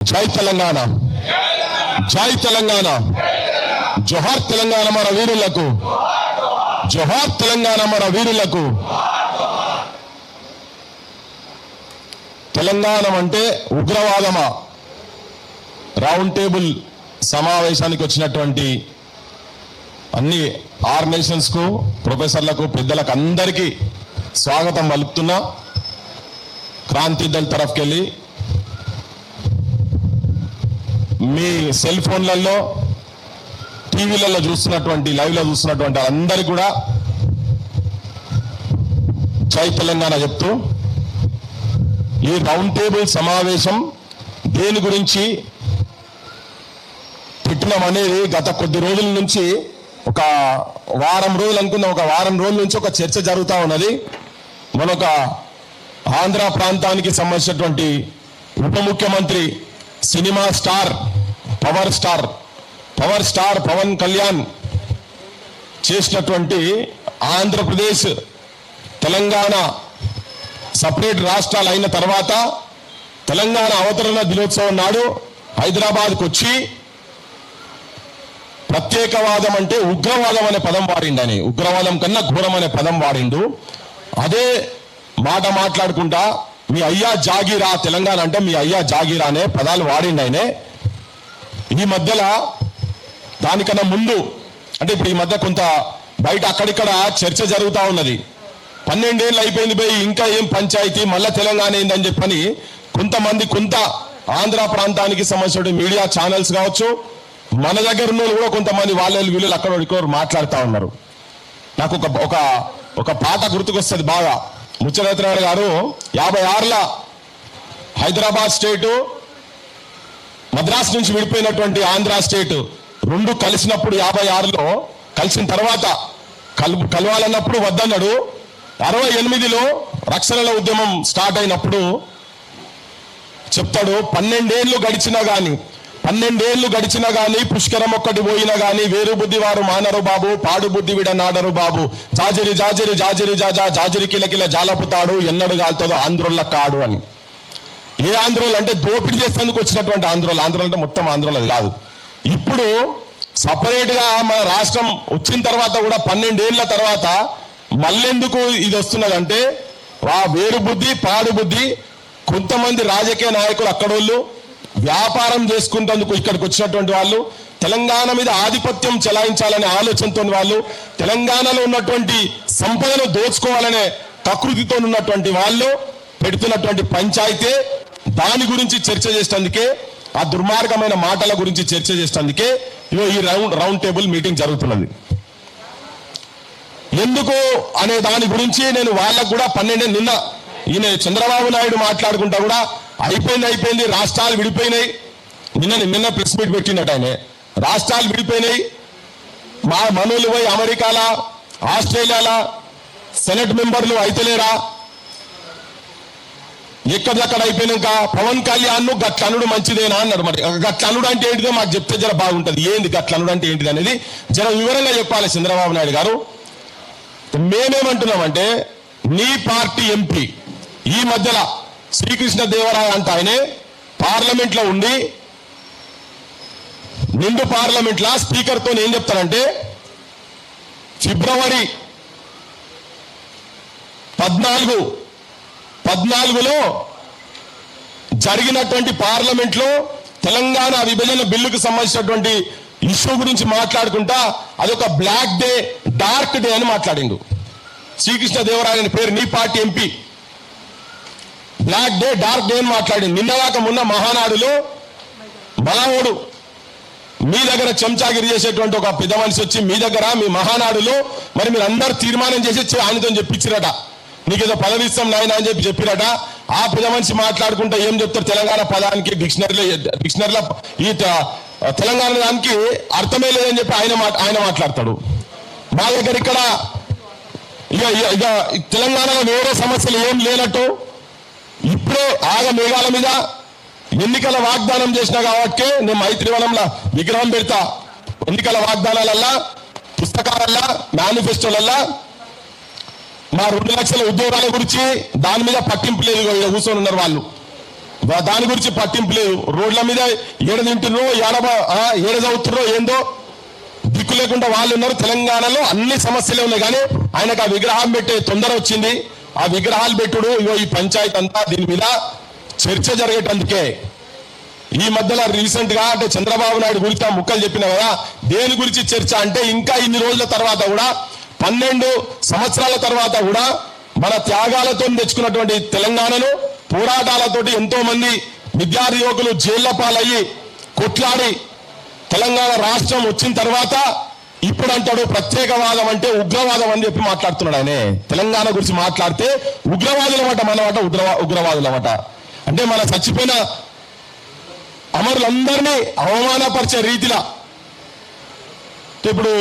జై తెలంగాణ, జై తెలంగాణ, జోహార్ తెలంగాణ మన వీరులకు, జోహార్ తెలంగాణ మన వీరులకు. తెలంగాణ అంటే ఉగ్రవాదమా? రౌండ్ టేబుల్ సమావేశానికి వచ్చినటువంటి అన్ని ఆర్గనైజేషన్స్ కు, ప్రొఫెసర్లకు, పెద్దలకు అందరికీ స్వాగతం పలుకుతున్నా. క్రాంతి దళ్ తరఫుకెళ్ళి మీ సెల్ ఫోన్లలో, టీవీలలో చూస్తున్నటువంటి, లైవ్లో చూస్తున్నటువంటి అందరికీ కూడా జై తెలంగాణ చెప్తూ, ఈ రౌండ్ టేబుల్ సమావేశం దేని గురించి పెట్టినామనేది గత కొద్ది రోజుల నుంచి, ఒక వారం రోజులు అనుకున్న, ఒక వారం రోజుల నుంచి ఒక చర్చ జరుగుతూ ఉన్నది. మనొక ఆంధ్ర ప్రాంతానికి సంబంధించినటువంటి ఉప ముఖ్యమంత్రి, cinema star, power star Pawan Kalyan చేసినటువంటి ఆంధ్రప్రదేశ్ తెలంగాణ సపరేట్ రాష్ట్రాలు అయిన తర్వాత తెలంగాణ అవతరణ దినోత్సవం నాడు హైదరాబాద్కు వచ్చి ప్రత్యేకవాదం అంటే ఉగ్రవాదం అనే పదం వాడిండు. అని ఉగ్రవాదం కన్నా ఘోరం అనే పదం వాడిండు. అదే మాట మాట్లాడుకుంటా మీ అయ్యా జాగీరా, తెలంగాణ అంటే మీ అయ్యా జాగీరా అనే పదాలు వాడిండు ఆయనే. ఈ మధ్యలో దానికన్నా ముందు అంటే ఇప్పుడు ఈ మధ్య కొంత బయట అక్కడిక్కడ చర్చ జరుగుతూ ఉన్నది. 12 ఏళ్ళు అయిపోయింది పోయి ఇంకా ఏం పంచాయతీ, మళ్ళా తెలంగాణ ఏందని చెప్పని కొంతమంది, కొంత ఆంధ్ర ప్రాంతానికి సంబంధించిన మీడియా ఛానల్స్ కావచ్చు, మన దగ్గర ఉన్న కూడా కొంతమంది వాళ్ళు వీళ్ళు అక్కడ మాట్లాడుతూ ఉన్నారు. నాకు ఒక పాట గుర్తుకొస్తుంది బాగా. ముచ్చరత్నారాయణ గారు 56ల హైదరాబాద్ స్టేటు, మద్రాసు నుంచి విడిపోయినటువంటి ఆంధ్ర స్టేట్ రెండు కలిసినప్పుడు 56లో కలిసిన తర్వాత కలవాలన్నప్పుడు వద్దన్నాడు. 68లో రక్షణల ఉద్యమం స్టార్ట్ అయినప్పుడు చెప్తాడు, 12 ఏళ్ళు గడిచినా గాని పుష్కరం ఒక్కటి పోయినా గాని వేరు బుద్ధి వారు మానరు బాబు, పాడు బుద్ధి విడ నాడరు బాబు, జాజిరి జాజిరి జాజిరి జాజా జాజిరి కిలకిల జాలపుతాడు, ఎన్నడు గాల్తుందో ఆంధ్రుల కాడు అని. ఏ ఆంధ్రోలు అంటే దోపిడీ చేసేందుకు వచ్చినటువంటి ఆంధ్రోలు అంటే మొత్తం ఆంధ్రోలు కాదు. ఇప్పుడు సపరేట్ గా మన రాష్ట్రం వచ్చిన తర్వాత కూడా 12 ఏళ్ల తర్వాత మళ్ళెందుకు ఇది వస్తున్నదంటే, ఆ వేరు బుద్ధి, పాడు బుద్ధి, కొంతమంది రాజకీయ నాయకులు అక్కడోళ్ళు వ్యాపారం చేసుకుంటేందుకు ఇక్కడికి వచ్చినటువంటి వాళ్ళు, తెలంగాణ మీద ఆధిపత్యం చెలాయించాలనే ఆలోచనతో వాళ్ళు, తెలంగాణలో ఉన్నటువంటి సంపదను దోచుకోవాలనే ప్రకృతితో ఉన్నటువంటి వాళ్ళు పెడుతున్నటువంటి పంచాయతీ. దాని గురించి చర్చ చేసేందుకే, ఆ దుర్మార్గమైన మాటల గురించి చర్చ చేసేందుకే ఈ రౌండ్ టేబుల్ మీటింగ్ జరుగుతున్నది. ఎందుకు అనే దాని గురించి నేను వాళ్ళకు కూడా 12 నిన్న ఈయన చంద్రబాబు నాయుడు మాట్లాడుకుంటా కూడా అయిపోయింది, రాష్ట్రాలు విడిపోయినాయి. నిన్న ప్రెస్ మీట్ పెట్టినట్టు ఆయన, రాష్ట్రాలు విడిపోయినాయి, మా మనోళ్ళు పోయి అమెరికాలా, ఆస్ట్రేలియాలా సెనెట్ మెంబర్లు అయితలేరా, ఎక్కడెక్కడ అయిపోయినాక పవన్ కళ్యాణ్ ను గట్లనుడు మంచిదేనా అన్నాడు. మరి గట్లనుడు అంటే ఏంటిదో మాకు చెప్తే జర బాగుంటుంది. ఏంది గట్లనుడు అంటే ఏంటిది అనేది జర వివరంగా చెప్పాలి చంద్రబాబు నాయుడు గారు. మేమేమంటున్నామంటే, నీ పార్టీ ఎంపీ ఈ మధ్యలో శ్రీకృష్ణ దేవరాయ అంట ఆయనే పార్లమెంట్ లో ఉండి, నిండు పార్లమెంట్ లా స్పీకర్ తో ఏం చెప్తారంటే, ఫిబ్రవరి 14లో జరిగినటువంటి పార్లమెంట్ లో తెలంగాణ విభజన బిల్లుకు సంబంధించినటువంటి ఇష్యూ గురించి మాట్లాడుకుంటా అదొక బ్లాక్ డే, డార్క్ డే అని మాట్లాడిండు. శ్రీకృష్ణ దేవరాయ పేరు నీ party MP black day, dark day అని మాట్లాడింది. నిన్నదాకా మొన్న మహానాడులో బలహోడు మీ దగ్గర చెంచాగిరి చేసేటువంటి ఒక పెద్ద మనిషి వచ్చి మీ దగ్గర మీ మహానాడులో మరి మీరు అందరు తీర్మానం చేసి ఆయనతో చెప్పించిరట, నీకేదో పదవి ఇస్తాం నాయన అని చెప్పిరట. ఆ పెద్ద మనిషి మాట్లాడుకుంటా ఏం చెప్తారు, తెలంగాణ పదానికి డిక్షనరీలో ఈ తెలంగాణ దానికి అర్థమే లేదని చెప్పి ఆయన మాట్లాడతాడు. మా దగ్గర ఇక్కడ ఇక తెలంగాణలో వేరే సమస్యలు ఏం లేనట్టు ఇప్పుడే మేఘాల మీద ఎన్నికల వాగ్దానం చేసినా కాబట్టి నేను మైత్రివనంలో విగ్రహం పెడతా. ఎన్నికల వాగ్దానాలల్లా, పుస్తకాలల్లా, మేనిఫెస్టోలల్లా మా 2 లక్షల ఉద్యోగాల గురించి దాని మీద పట్టింపు లేదు. కూర్చొని ఉన్నారు వాళ్ళు. దాని గురించి పట్టింపు లేదు. రోడ్ల మీద ఏడ తింటున్నో ఏడ చదువుతున్నో ఏందో దిక్కు లేకుండా వాళ్ళు ఉన్నారు. తెలంగాణలో అన్ని సమస్యలే ఉన్నాయి, కానీ ఆయనకు ఆ విగ్రహం పెట్టే తొందర వచ్చింది. ఆ విగ్రహాలు పెట్టుడు ఇగో ఈ పంచాయతీ అంతా దీని మీద చర్చ జరిగేటందుకే. ఈ మధ్యలో రీసెంట్ గా అంటే చంద్రబాబు నాయుడు గురించి ఆ ముక్కలు చెప్పిన కదా, దేని గురించి చర్చ అంటే ఇంకా ఇన్ని రోజుల తర్వాత కూడా 12 సంవత్సరాల తర్వాత కూడా మన త్యాగాలతో తెచ్చుకున్నటువంటి తెలంగాణను పోరాటాలతోటి ఎంతో మంది విద్యార్థి యువకులు జైళ్ల పాలయ్యి కొట్లాడి తెలంగాణ రాష్ట్రం వచ్చిన తర్వాత ఇప్పుడు అంటాడు ప్రత్యేకవాదం అంటే ఉగ్రవాదం అని చెప్పి మాట్లాడుతున్నాడు. ఆయనే తెలంగాణ గురించి మాట్లాడితే ఉగ్రవాదులమాట, మనమాట ఉగ్రవాదులమాట. అంటే మన చచ్చిపోయిన అమరులందరినీ అవమానపరిచే రీతిలో ఇప్పుడు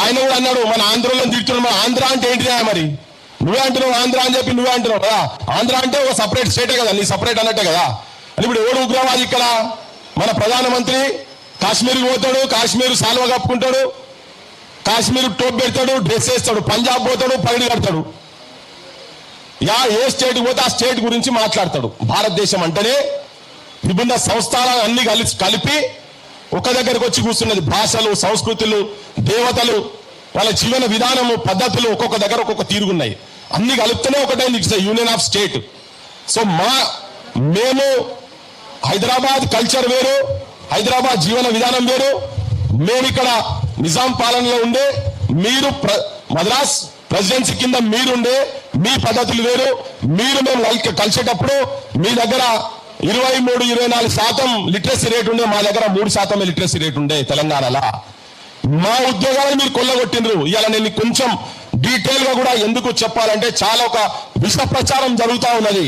ఆయన కూడా అన్నాడు మన ఆంధ్రలో తిడుతున్నాడు. ఆంధ్ర అంటే ఏంటిదా మరి? నువ్వే అంటున్నావు ఆంధ్ర అని చెప్పి, నువ్వే అంటున్నావు కదా. ఆంధ్ర అంటే ఒక సపరేట్ స్టేటే కదా, నీ సపరేట్ అన్నట్టే కదా. అని ఇప్పుడు ఎవడు ఉగ్రవాది ఇక్కడ? మన ప్రధానమంత్రి కాశ్మీర్కి పోతాడు, కాశ్మీర్ సాల్వ కప్పుకుంటాడు, కాశ్మీర్ టోప్ పెడతాడు, డ్రెస్ వేస్తాడు, పంజాబ్ పోతాడు, పగిడి కడతాడు. ఏ స్టేట్ పోతే ఆ స్టేట్ గురించి మాట్లాడతాడు. భారతదేశం అంటేనే విభిన్న సంస్థలు అన్ని కలిపి ఒక దగ్గరకు వచ్చి కూర్చున్నది. భాషలు, సంస్కృతులు, దేవతలు, వాళ్ళ జీవన విధానము, పద్ధతులు ఒక్కొక్క దగ్గర ఒక్కొక్క తీరుగున్నాయి. అన్ని కలుపుతూనే ఒకటే యూనియన్ ఆఫ్ స్టేట్. సో మేము హైదరాబాద్ కల్చర్ వేరు, హైదరాబాద్ జీవన విధానం వేరు. మేము ఇక్కడ నిజాం పాలనలో ఉండే, మీరు మద్రాస్ ప్రెసిడెన్సీ కింద మీరుండే మీ పద్ధతులు వేరు. మేము కలిసేటప్పుడు మీ దగ్గర 23-24% లిటరసీ రేట్ ఉండే, మా దగ్గర 3% లిటరసీ రేట్ ఉండే తెలంగాణలో. మా ఉద్యోగాలను మీరు కొల్లగొట్టిండ్రు. ఇవాళ నేను కొంచెం డీటెయిల్ గా కూడా ఎందుకు చెప్పాలంటే చాలా ఒక విష ప్రచారం జరుగుతూ ఉన్నది.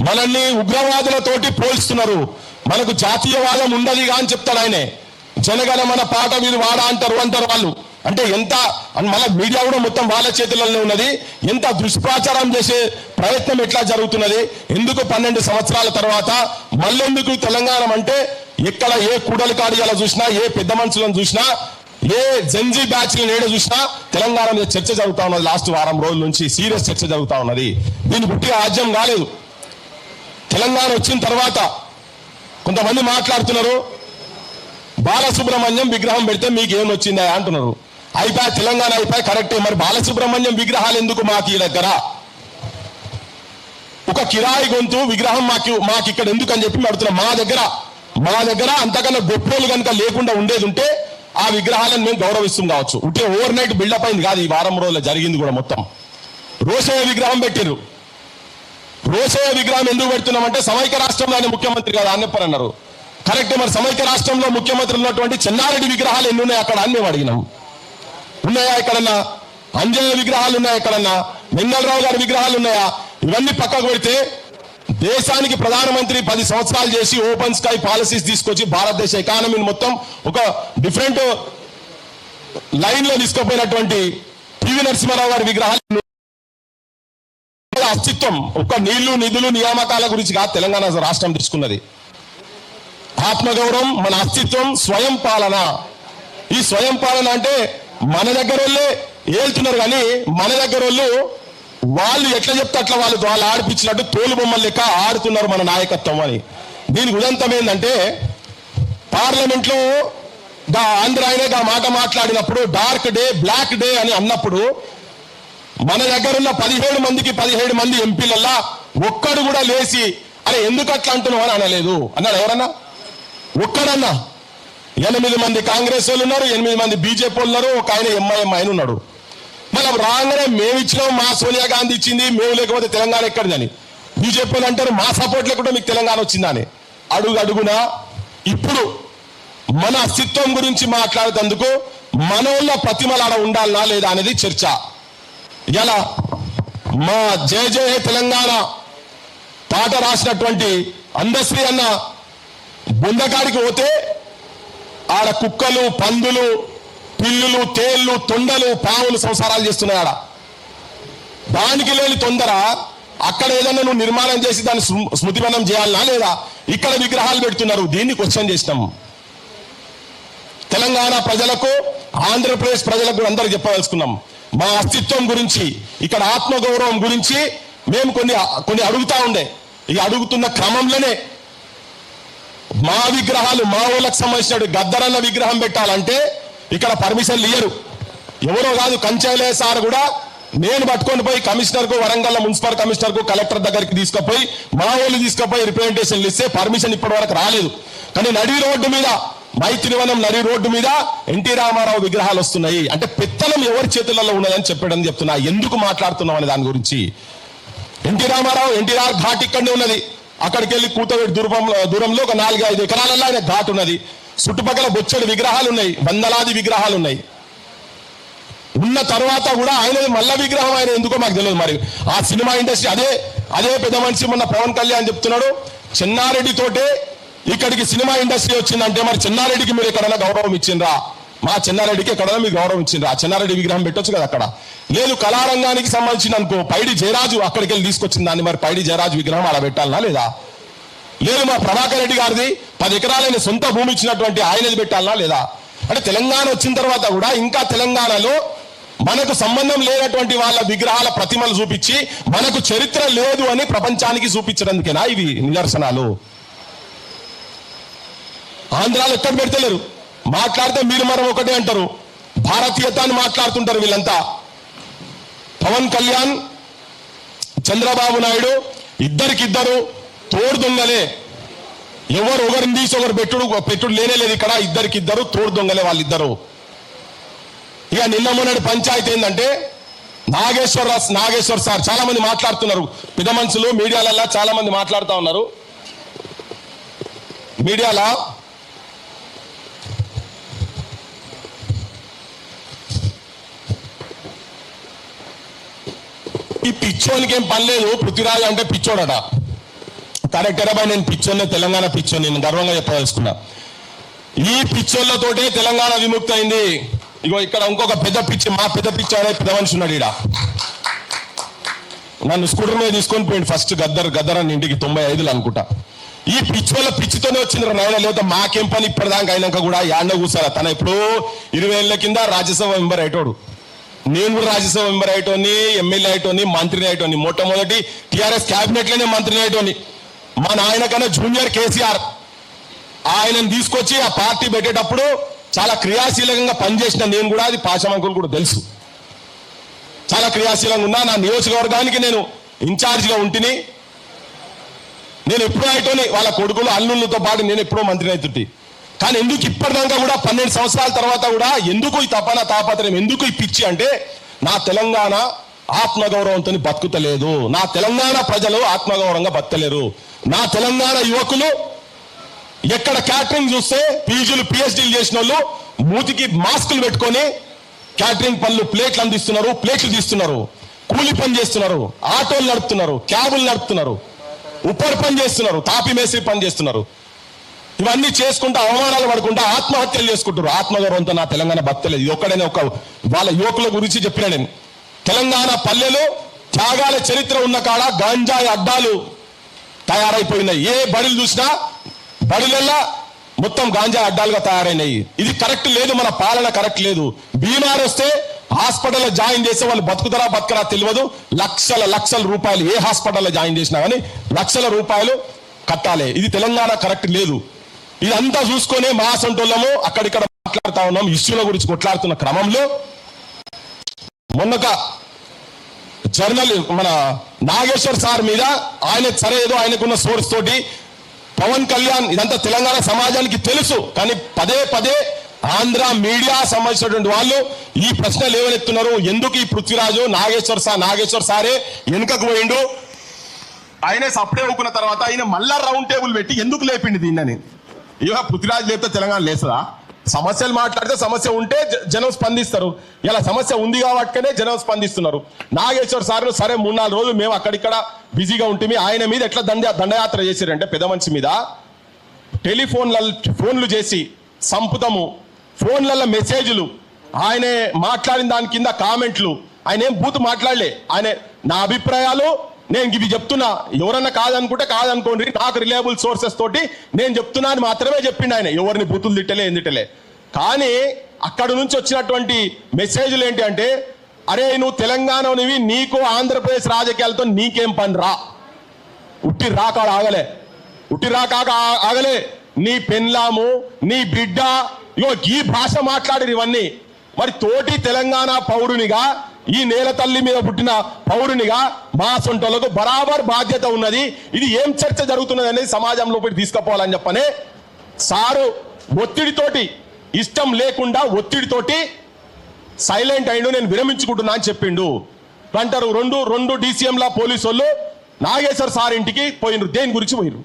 మనల్ని ఉగ్రవాదులతోటి పోల్స్తున్నారు. మనకు జాతీయవాదం ఉండదుగా అని చెప్తాడు ఆయనే. జనగణమన పాట మీరు వాడా అంటారు వాళ్ళు. అంటే ఎంత మళ్ళీ మీడియా కూడా మొత్తం వాళ్ళ చేతుల్లోనే ఉన్నది. ఎంత దుష్ప్రచారం చేసే ప్రయత్నం ఎట్లా జరుగుతున్నది? ఎందుకు 12 సంవత్సరాల తర్వాత మళ్ళెందుకు తెలంగాణ అంటే ఎక్కడ ఏ కూడలి కాడియాల చూసినా, ఏ పెద్ద మనుషులను చూసినా, ఏ జంజీ బ్యాచ్ నేడ చూసినా తెలంగాణ మీద చర్చ జరుగుతా ఉన్నది. లాస్ట్ వారం రోజుల నుంచి సీరియస్ చర్చ జరుగుతా ఉన్నది. దీని పుట్టిగా ఆజ్యం కాలేదు. తెలంగాణ వచ్చిన తర్వాత కొంతమంది మాట్లాడుతున్నారు, బాలసుబ్రహ్మణ్యం విగ్రహం పెడితే మీకు ఏం వచ్చిందా అంటున్నారు. అయిపోయా, తెలంగాణ అయిపోయి కరెక్టే. మరి బాలసుబ్రహ్మణ్యం విగ్రహాలు ఎందుకు మాకు ఈ దగ్గర? ఒక కిరాయి గొంతు విగ్రహం మాకు ఇక్కడ ఎందుకు అని చెప్పి అడుగుతున్నాం. మా దగ్గర అంతకన్నా గొప్పలు కనుక లేకుండా ఉండేది ఉంటే ఆ విగ్రహాలను మేము గౌరవిస్తాం కావచ్చు. ఉంటే ఓవర్ నైట్ బిల్డప్ అయింది కాదు. ఈ వారం రోజుల్లో జరిగింది కూడా మొత్తం. రోషయ్య విగ్రహం పెట్టారు. రోషయ్య విగ్రహం ఎందుకు పెడుతున్నామంటే సమైక్య రాష్ట్రంలో ఆయన ముఖ్యమంత్రి కదా అని చెప్పారన్నారు. కరెక్ట్. మరి సమైక్య రాష్ట్రంలో ముఖ్యమంత్రి ఉన్నటువంటి చెన్నారెడ్డి విగ్రహాలు ఎన్ని ఉన్నాయి అక్కడ అని మేము అడిగినాం. ఉన్నాయా ఎక్కడన్నా? అంజయ్య విగ్రహాలు ఉన్నాయా ఎక్కడన్నా? వెంగళరావు గారి విగ్రహాలు ఉన్నాయా? ఇవన్నీ పక్కకు పెడితే దేశానికి ప్రధానమంత్రి 10 సంవత్సరాలు చేసి ఓపెన్ స్కై పాలసీస్ తీసుకొచ్చి భారతదేశ ఎకానమీని మొత్తం ఒక డిఫరెంట్ లైన్ లో తీసుకుపోయినటువంటి పివి నరసింహారావు గారి విగ్రహాలు అస్తిత్వం ఒక నీళ్లు, నిధులు, నియామకాల గురించి కాదు తెలంగాణ రాష్ట్రం తీసుకున్నది. ఆత్మగౌరవం, మన అస్తిత్వం, స్వయం పాలన. ఈ స్వయం పాలన అంటే మన దగ్గర వాళ్ళే ఏళ్తున్నారు, కానీ మన దగ్గర వాళ్ళు ఎట్లా చెప్తే అట్లా వాళ్ళు ఆడిపించినట్టు తోలు బొమ్మలు లెక్క ఆడుతున్నారు మన నాయకత్వం అని. దీనికి ఉదంతం ఏంటంటే పార్లమెంట్ లో ఆంధ్ర ఆయనే మాట మాట్లాడినప్పుడు డార్క్ డే, బ్లాక్ డే అని అన్నప్పుడు మన దగ్గర ఉన్న 17 మందికి 17 మంది ఎంపీలల్లా ఒక్కడు కూడా లేచి అరే ఎందుకు అట్లా అంటున్నావు అని అనలేదు. అన్నాడు ఎవరన్నా? ఒక్కడన్నా? 8 మంది కాంగ్రెస్ వాళ్ళు ఉన్నారు, 8 మంది బీజేపీ వాళ్ళు ఉన్నారు, ఒక ఆయన ఎంఐఎం ఆయన ఉన్నాడు. మనం రాగానే మేము ఇచ్చినాం, మా సోనియా గాంధీ ఇచ్చింది, మేము లేకపోతే తెలంగాణ ఎక్కడిదని బీజేపీ వాళ్ళు అంటారు. మా సపోర్ట్ లేకుండా మీకు తెలంగాణ వచ్చిందని. అడుగునా ఇప్పుడు మన అస్తిత్వం గురించి మాట్లాడేందుకు మన వాళ్ళ ప్రతిమలాడ ఉండాలనా లేదా అనేది చర్చ. ఇలా మా జయ జయ తెలంగాణ పాట రాసినటువంటి అందశ్రీ అన్న బొందకాడికి పోతే ఆడ కుక్కలు, పందులు, పిల్లులు, తేళ్లు, తొండలు, పావులు సంసారాలు చేస్తున్నాయి. ఆడ దానికి లేని తొందర అక్కడ ఏదన్నా నువ్వు నిర్మాణం చేసి దాన్ని స్మృతివనం చేయాలనా లేదా? ఇక్కడ విగ్రహాలు పెడుతున్నారు. దీన్ని క్వశ్చన్ చేసినాం. తెలంగాణ ప్రజలకు, ఆంధ్రప్రదేశ్ ప్రజలకు అందరికి చెప్పదలుచుకున్నాం. మా అస్తిత్వం గురించి, ఇక్కడ ఆత్మగౌరవం గురించి మేము కొన్ని అడుగుతా ఉండే. ఈ అడుగుతున్న క్రమంలోనే మా విగ్రహాలు మా ఊళ్ళకి సంబంధించిన గద్దరన్న విగ్రహం పెట్టాలంటే ఇక్కడ పర్మిషన్లు ఇయ్యరు. ఎవరో కాదు, కంచైలయ్య సార్ కూడా నేను పట్టుకొని పోయి కమిషనర్కు, వరంగల్ మున్సిపల్ కమిషనర్కు, కలెక్టర్ దగ్గరికి తీసుకుపోయి మా వాళ్ళు తీసుకుపోయి రిప్రజెంటేషన్లు ఇస్తే పర్మిషన్ ఇప్పటి వరకు రాలేదు. కానీ నడి రోడ్డు మీద, మైత్రివనం నడి రోడ్డు మీద ఎన్టీ రామారావు విగ్రహాలు వస్తున్నాయి అంటే పెత్తనం ఎవరి చేతులలో ఉన్నదని చెప్పాడని చెప్తున్నా. ఎందుకు మాట్లాడుతున్నాం అనే దాని గురించి. ఎన్టీ రామారావు ఎన్టీఆర్ ఘాట్ ఇక్కడనే ఉన్నది. అక్కడికి వెళ్ళి కూతవేటి దూరంలో ఒక 4-5 ఎకరాలలో ఆయన ఘాట్ ఉన్నది. చుట్టుపక్కల బొచ్చడి విగ్రహాలు ఉన్నాయి, వందలాది విగ్రహాలు ఉన్నాయి. ఉన్న తర్వాత కూడా ఆయన మల్ల విగ్రహం ఆయన ఎందుకో మాకు తెలియదు. మరి ఆ సినిమా ఇండస్ట్రీ అదే పెద్ద మనిషి మొన్న పవన్ కళ్యాణ్ చెప్తున్నాడు, చెన్నారెడ్డి తోటే ఇక్కడికి సినిమా ఇండస్ట్రీ వచ్చిందంటే మరి చెన్నారెడ్డికి మీరు ఎక్కడైనా గౌరవం ఇచ్చిండ్రా? మా చెన్నారెడ్డికి ఎక్కడైనా మీరు గౌరవం ఇచ్చిండ్రా? చెన్నారెడ్డి విగ్రహం పెట్టొచ్చు కదా అక్కడ. లేదు, కళారంగానికి సంబంధించిన అనుకో పైడి జయరాజు అక్కడికి వెళ్ళి తీసుకొచ్చిన దాన్ని మరి పైడి జయరాజు విగ్రహం అలా పెట్టాలనా లేదా? లేదు, మా ప్రభాకర్ రెడ్డి గారిది 10 ఎకరాలైన సొంత భూమి ఇచ్చినటువంటి ఆయనది పెట్టాలనా లేదా? అంటే తెలంగాణ వచ్చిన తర్వాత కూడా ఇంకా తెలంగాణలో మనకు సంబంధం లేనటువంటి వాళ్ళ విగ్రహాల ప్రతిమలు చూపించి మనకు చరిత్ర లేదు అని ప్రపంచానికి చూపించడానికేనా ఇవి నిదర్శనాలు? ఆంధ్రాలో ఎక్కడ పెడతలేరు. మాట్లాడితే మీరు మనం ఒకటే అంటారు, భారతీయతని మాట్లాడుతుంటారు వీళ్ళంతా. పవన్ కళ్యాణ్, చంద్రబాబు నాయుడు ఇద్దరికిద్దరు తోడు దొంగలే. ఎవరు ఒకరిని తీసి ఒకరు పెట్టుడు లేనే లేదు ఇక్కడ. ఇద్దరికిద్దరు తోడు దొంగలే వాళ్ళిద్దరు. ఇక నిన్న మొన్నటి పంచాయతీ ఏంటంటే నాగేశ్వర్ సార్ చాలా మంది మాట్లాడుతున్నారు, పెద్ద మనుషులు మీడియాలలో చాలా మంది మాట్లాడుతూ ఉన్నారు. మీడియాలో ఈ పిచ్చోనికి ఏం పని లేదు, పృథ్వీరాజ్ అంటే పిచ్చోడట. కరెక్టరా బాయ్, నేను పిచ్చోన్నే, తెలంగాణ పిచ్చోని, నేను గర్వంగా చెప్పదలుచుకున్నా. ఈ పిచ్చోళ్లతోటే తెలంగాణ విముక్తి అయింది. ఇగో ఇక్కడ ఇంకొక పెద్ద పిచ్చి, మా పెద్ద పిచ్చి అనే పెద్ద మనిషి ఉన్నాడు ఈడ. నన్ను స్కూటర్ మీద తీసుకొని పోయింది ఫస్ట్ గద్దర్ అని ఇంటికి 95లో అనుకుంటా. ఈ పిచ్చోళ్ళ పిచ్చితోనే వచ్చిండ్రు నాయన, లేదా మాకేం పని ఇప్పటిదాకా అయినాక కూడా యాడ్లో కూర్చారా. తన ఎప్పుడో 20 ఏళ్ల కింద రాజ్యసభ మెంబర్ అయ్యేటోడు. నేను కూడా రాజ్యసభ మెంబర్ అయ్యేటోని, ఎమ్మెల్యే అయ్యేటోని, మంత్రిని అయ్యేటోని. మొట్టమొదటి టీఆర్ఎస్ క్యాబినెట్ లోనే మంత్రిని అయ్యేటోని. మా నాయన కన్నా జూనియర్ కేసీఆర్ ఆయనను తీసుకొచ్చి ఆ పార్టీ పెట్టేటప్పుడు చాలా క్రియాశీలకంగా పనిచేసిన నేను కూడా, అది పాశమంకులు కూడా తెలుసు. చాలా క్రియాశీలంగా ఉన్నా. నా నియోజకవర్గానికి నేను ఇన్ఛార్జిగా ఉంటిని. నేను ఎప్పుడూ అయ్యేటోని, వాళ్ళ కొడుకులు అల్లుళ్ళతో పాటు నేను ఎప్పుడో మంత్రిని అవుతుంటే. కానీ ఎందుకు ఇప్పటిదాకా కూడా 12 సంవత్సరాల తర్వాత కూడా ఎందుకు ఈ తాపత్రయం, ఎందుకు ఈ పిచ్చి అంటే నా తెలంగాణ ఆత్మగౌరవంతో బతుకుతలేదు. నా తెలంగాణ ప్రజలు ఆత్మగౌరవంగా బతకలేరు. నా తెలంగాణ యువకులు ఎక్కడ క్యాటరింగ్ చూస్తే పీజీలు పిహెచ్డీలు చేసిన వాళ్ళు మూతికి మాస్కులు పెట్టుకొని క్యాటరింగ్ పనులు, ప్లేట్లు అందిస్తున్నారు, ప్లేట్లు తీస్తున్నారు, కూలి పని చేస్తున్నారు, ఆటోలు నడుపుతున్నారు, క్యాబులు నడుపుతున్నారు, ఉప్పర్ పని చేస్తున్నారు, తాపి మేస్త్రి పని చేస్తున్నారు. ఇవన్నీ చేసుకుంటూ అవమానాలు పడుకుంటూ ఆత్మహత్యలు చేసుకుంటారు. ఆత్మగౌరవంతో నా తెలంగాణ బతకలేదు. ఇది ఒక్కడనే వాళ్ళ యువకుల గురించి చెప్పిన నేను. తెలంగాణ పల్లెలు త్యాగాల చరిత్ర ఉన్న కాడ గంజాయి అడ్డాలు తయారైపోయినాయి. ఏ బడులు చూసినా బడులల్లా మొత్తం గాంజా అడ్డాలుగా తయారైనాయి. ఇది కరెక్ట్ లేదు, మన పాలన కరెక్ట్ లేదు. బీమార్ వస్తే హాస్పిటల్లో జాయిన్ చేసే వాళ్ళు బతుకుతారా బతకరా తెలియదు. లక్షల రూపాయలు ఏ హాస్పిటల్లో జాయిన్ చేసినా కానీ లక్షల రూపాయలు కట్టాలి. ఇది తెలంగాణ కరెక్ట్ లేదు. ఇదంతా చూసుకొని మా సొంటోళ్ళము అక్కడిక్కడ మాట్లాడుతా ఉన్నాం. ఇష్యూల గురించి కొట్లాడుతున్న క్రమంలో మొన్నక జర్నల్ మన నాగేశ్వర్ సార్ మీద ఆయన సరే ఏదో ఆయనకున్న సోర్స్ తోటి పవన్ కళ్యాణ్, ఇదంతా తెలంగాణ సమాజానికి తెలుసు, కానీ పదే ఆంధ్ర మీడియా సంబంధించినటువంటి వాళ్ళు ఈ ప్రశ్నలు ఏమనెత్తున్నారు. ఎందుకు ఈ పృథ్వీరాజు నాగేశ్వర్ సారే వెనుకకు పోయిండు, ఆయనే సప్లై అవుకున్న తర్వాత ఆయన మళ్ళా రౌండ్ టేబుల్ పెట్టి ఎందుకు లేపిండి దీన్ని? ఇక పృథ్వీరాజ్ లేపితే తెలంగాణ లేసదా? సమస్యలు మాట్లాడితే సమస్య ఉంటే జనం స్పందిస్తారు. ఇలా సమస్య ఉంది కాబట్టినే జనం స్పందిస్తున్నారు. నాగేశ్వర్ సార్ సరే 3-4 రోజులు మేము అక్కడిక్కడ బిజీగా ఉంటుంది. ఆయన మీద ఎట్లా దండయాత్ర చేశారంటే పెద్ద మనిషి మీద ఫోన్లు చేసి సంపుతము, ఫోన్లలో మెసేజ్లు, ఆయన మాట్లాడిన దాని కింద కామెంట్లు. ఆయన ఏం బూత్ మాట్లాడలే. ఆయన నా అభిప్రాయాలు నేను ఇవి చెప్తున్నా, ఎవరన్నా కాదనుకోండి, నాకు రిలయబుల్ సోర్సెస్ తోటి నేను చెప్తున్నా అని మాత్రమే చెప్పిండు ఆయన. ఎవరిని బూతులు తిట్టలే, ఏం తిట్టలే. కానీ అక్కడ నుంచి వచ్చినటువంటి మెసేజ్లు ఏంటి అంటే, అరే నువ్వు తెలంగాణనివి, నీకు ఆంధ్రప్రదేశ్ రాజకీయాలతో నీకేం పని రా, ఉట్టి రాక ఆగలే నీ పెన్లాము, నీ బిడ్డ, ఇగో ఈ భాష మాట్లాడిరు ఇవన్నీ. మరి తోటి తెలంగాణ పౌరునిగా, ఈ నేల తల్లి మీద పుట్టిన పౌరునిగా మా సొంటలకు బరాబర్ బాధ్యత ఉన్నది. ఇది ఏం చర్చ జరుగుతున్నది అనేది సమాజంలో పోయి తీసుకుపోవాలని చెప్పనే సారు ఒత్తిడితోటి, ఇష్టం లేకుండా ఒత్తిడితోటి సైలెంట్ అయిండు, నేను విరమించుకుంటున్నా అని చెప్పిండు. అంటారు రెండు DCMల పోలీసు వాళ్ళు నాగేశ్వర్ సార్ ఇంటికి పోయినరు. దేని గురించి పోయినరు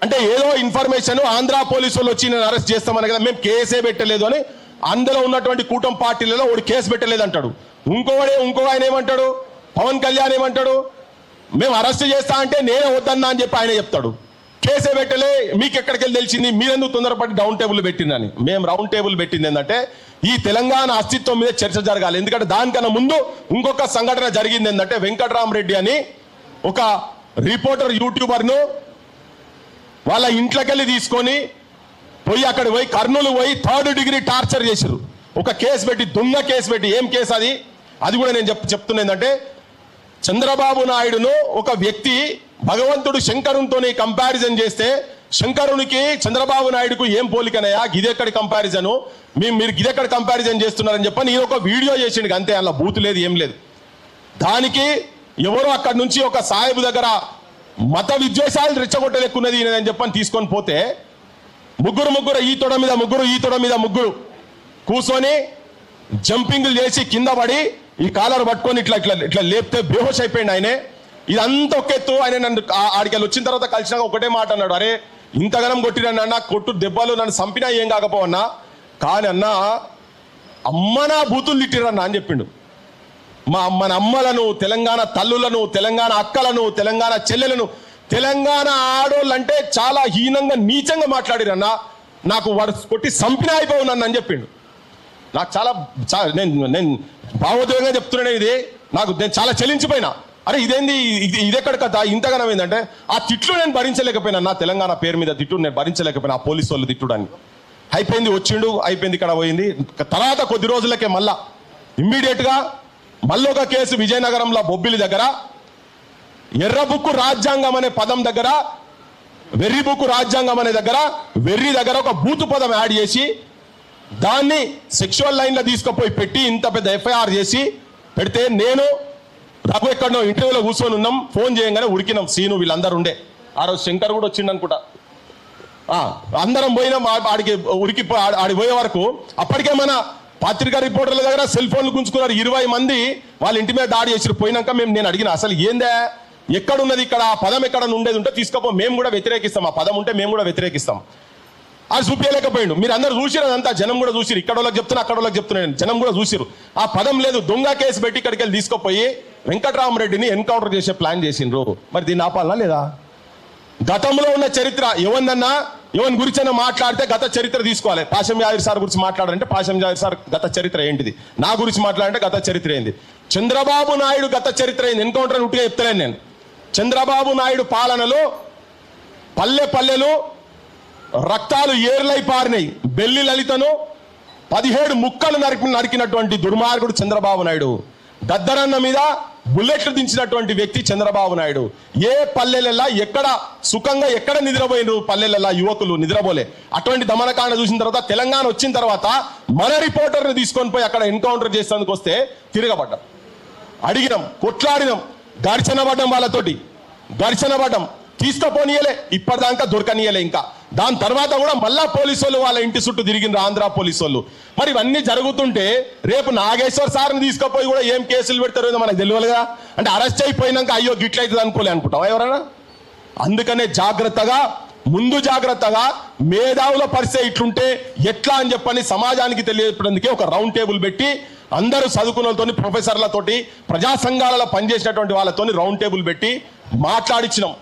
అంటే ఏదో ఇన్ఫర్మేషన్ ఆంధ్ర పోలీసు వాళ్ళు వచ్చి నేను అరెస్ట్ చేస్తామని కదా, మేము కేసే పెట్టలేదు అని అందులో ఉన్నటువంటి కూటమి పార్టీలలో ఒకటి కేసు పెట్టలేదు అంటాడు. ఇంకో ఆయన ఏమంటాడు, పవన్ కళ్యాణ్ ఏమంటాడు, మేము అరెస్ట్ చేస్తా అంటే నేనే వద్దన్నా అని చెప్పి ఆయన చెప్తాడు. కేసే పెట్టలే, మీకు ఎక్కడికి వెళ్ళి తెలిసింది, మీరెందుకు తొందరపడి రౌండ్ టేబుల్ పెట్టిందని. మేము రౌండ్ టేబుల్ పెట్టింది ఏంటంటే ఈ తెలంగాణ అస్తిత్వం మీద చర్చ జరగాలి. ఎందుకంటే దానికన్నా ముందు ఇంకొక సంఘటన జరిగింది ఏంటంటే, వెంకటరామరెడ్డి అని ఒక రిపోర్టర్ యూట్యూబర్ను వాళ్ళ ఇంట్లోకెళ్ళి తీసుకొని పోయి అక్కడ పోయి కర్నూలు పోయి 3rd డిగ్రీ టార్చర్ చేశారు. ఒక కేసు పెట్టి, దొంగ కేసు పెట్టి. ఏం కేసు అది? అది కూడా నేను చెప్తున్నా ఏంటంటే, చంద్రబాబు నాయుడును ఒక వ్యక్తి భగవంతుడు శంకరునితో కంపారిజన్ చేస్తే శంకరునికి చంద్రబాబు నాయుడుకు ఏం పోలికనయా, గిదెక్కడి కంపారిజను, మీరు గిదెక్కడ కంపారిజన్ చేస్తున్నారని చెప్పి నేను ఒక వీడియో చేసిండు అంతే. అలా బూతు లేదు, ఏం లేదు. దానికి ఎవరో అక్కడి నుంచి ఒక సాహెబు దగ్గర మత విద్వేషాలు రెచ్చగొట్టలేకున్నది అని చెప్పని తీసుకొని పోతే ముగ్గురు ఈ తొడ మీద ముగ్గురు కూర్చొని జంపింగ్లు చేసి కింద పడి ఈ కాలర్ పట్టుకొని ఇట్లా లేపితే బేహోష్ అయిపోయింది ఆయనే. ఇదంతా ఒకెత్తు. ఆయన నన్ను ఆడికెళ్ళి వచ్చిన తర్వాత కలిసినాక ఒకటే మాట అన్నాడు, అరే ఇంతగానం కొట్టిరన్నా, కొట్టు దెబ్బలు నన్ను చంపినా ఏం కాకపోవన్నా, కానీ అన్నా అమ్మ నా బూతులు తిట్టిరన్నా అని చెప్పిండు. మన అమ్మలను, తెలంగాణ తల్లులను, తెలంగాణ అక్కలను, తెలంగాణ చెల్లెలను, తెలంగాణ ఆడోళ్ళంటే చాలా హీనంగా నీచంగా మాట్లాడిరన్నా, నాకు వాడు కొట్టి చంపినా అయిపోవునన్ను అని చెప్పిండు. నాకు చాలా నేను భావోద్వేగంగా చెప్తున్నాను. నేను చాలా చెల్లించిపోయినా. అరే ఇదేంది, ఇదెక్కడ కథ, ఇంతగానం ఏంటంటే ఆ తిట్లు నేను భరించలేకపోయినా. నా తెలంగాణ పేరు మీద తిట్టు నేను భరించలేకపోయినా. ఆ పోలీసు వాళ్ళు తిట్టుడని అయిపోయింది. వచ్చిండు, అయిపోయింది, ఇక్కడ పోయింది. తర్వాత కొద్ది రోజులకే మళ్ళా ఇమ్మీడియట్గా మళ్ళీ ఒక కేసు విజయనగరంలో బొబ్బిలి దగ్గర ఎర్ర బుక్కు రాజ్యాంగం అనే పదం దగ్గర, వెర్రి బుక్కు రాజ్యాంగం అనే దగ్గర, వెర్రి దగ్గర ఒక బూతు పదం యాడ్ చేసి దాన్ని సెక్షువల్ లైన్లో తీసుకుపోయి పెట్టి ఇంత పెద్ద FIR చేసి పెడితే నేను రఘు ఎక్కడో ఇంటర్వ్యూలో కూర్చొని ఉన్నాం. ఫోన్ చేయగానే ఉరికినాం. సీను వీళ్ళందరూ ఉండే. ఆ రోజు శంకర్ కూడా వచ్చిండు అనుకుంటా. అందరం పోయినాం ఆడికి. ఆడికి పోయే వరకు అప్పటికే మన పత్రికా రిపోర్టర్ల దగ్గర సెల్ ఫోన్లు గుంజుకున్నారు. 20 మంది వాళ్ళ ఇంటి మీద దాడి చేసి పోయినాక నేను అడిగిన, అసలు ఏందే, ఎక్కడున్నది ఇక్కడ ఆ పదం, ఎక్కడ ఉండేది ఉంటే తీసుకోపో, మేము కూడా వ్యతిరేకిస్తాం. ఆ పదం ఉంటే మేము కూడా వ్యతిరేకిస్తాం. అది చూపించలేకపోయిండు. మీరు అందరూ చూసిరు, అదంతా జనం కూడా చూసిరు. ఇక్కడ వాళ్ళకి చెప్తున్నా, అక్కడ వాళ్ళకి చెప్తున్నాను, జనం కూడా చూసిరు. ఆ పదం లేదు. దొంగ కేసు పెట్టి ఇక్కడికి వెళ్ళి తీసుకుపోయి వెంకటరామరెడ్డిని ఎన్కౌంటర్ చేసే ప్లాన్ చేసిండ్రు. మరి దీన్ని ఆపాలనా లేదా? గతంలో ఉన్న చరిత్ర ఎవరినన్నా ఎవరి గురించైనా మాట్లాడితే గత చరిత్ర తీసుకోవాలి. పాశం యాదగిరి సార్ గురించి మాట్లాడాలంటే పాశం యాదగిరి సార్ గత చరిత్ర ఏంటిది, నా గురించి మాట్లాడాలంటే గత చరిత్ర ఏంది, చంద్రబాబు నాయుడు గత చరిత్ర ఏంది. ఎన్కౌంటర్ ఉట్టిగా చెప్తలేను నేను. చంద్రబాబు నాయుడు పాలనలో పల్లెలు రక్తాలు ఏర్లై పారినాయి. బెల్లి లలితను 17 ముక్కలు నరికినటువంటి దుర్మార్గుడు చంద్రబాబు నాయుడు. గద్దరన్న మీద బుల్లెట్లు దించినటువంటి వ్యక్తి చంద్రబాబు నాయుడు. ఏ పల్లెలల్లా ఎక్కడ సుఖంగా ఎక్కడ నిద్రపోయినారు, పల్లెలల్లా యువకులు నిద్రపోలే. అటువంటి దమనకాండ చూసిన తర్వాత తెలంగాణ వచ్చిన తర్వాత మన రిపోర్టర్ని తీసుకొని పోయి అక్కడ ఎన్కౌంటర్ చేసేందుకు వస్తే తిరగబడ్డాం, అడిగినాం, కొట్లాడినాం, ఘర్షణపడ్డం, వాళ్ళతోటి ఘర్షణపడ్డం, తీసుకుపోనీయలే, ఇప్పటిదాకా దొరకనీయలే. ఇంకా దాని తర్వాత కూడా మళ్ళా పోలీసు వాళ్ళు వాళ్ళ ఇంటి చుట్టూ తిరిగిన ఆంధ్ర పోలీసు వాళ్ళు. మరి ఇవన్నీ జరుగుతుంటే రేపు నాగేశ్వర్ సార్ని తీసుకుపోయి కూడా ఏం కేసులు పెడతారో మనకు తెలియదుగా. అంటే అరెస్ట్ అయిపోయినాక అయ్యో గిట్లయితుంది అనుకోలే అనుకుంటావా ఎవరైనా? అందుకనే ముందు జాగ్రత్తగా మేధావుల పరిస్థితి ఇట్లుంటే ఎట్లా అని చెప్పని సమాజానికి తెలియజేయడానికి ఒక రౌండ్ టేబుల్ పెట్టి అందరూ చదువుకున్నతోని, ప్రొఫెసర్లతోటి, ప్రజా సంఘాలలో పనిచేసినటువంటి వాళ్ళతోని రౌండ్ టేబుల్ పెట్టి మాట్లాడించినాం.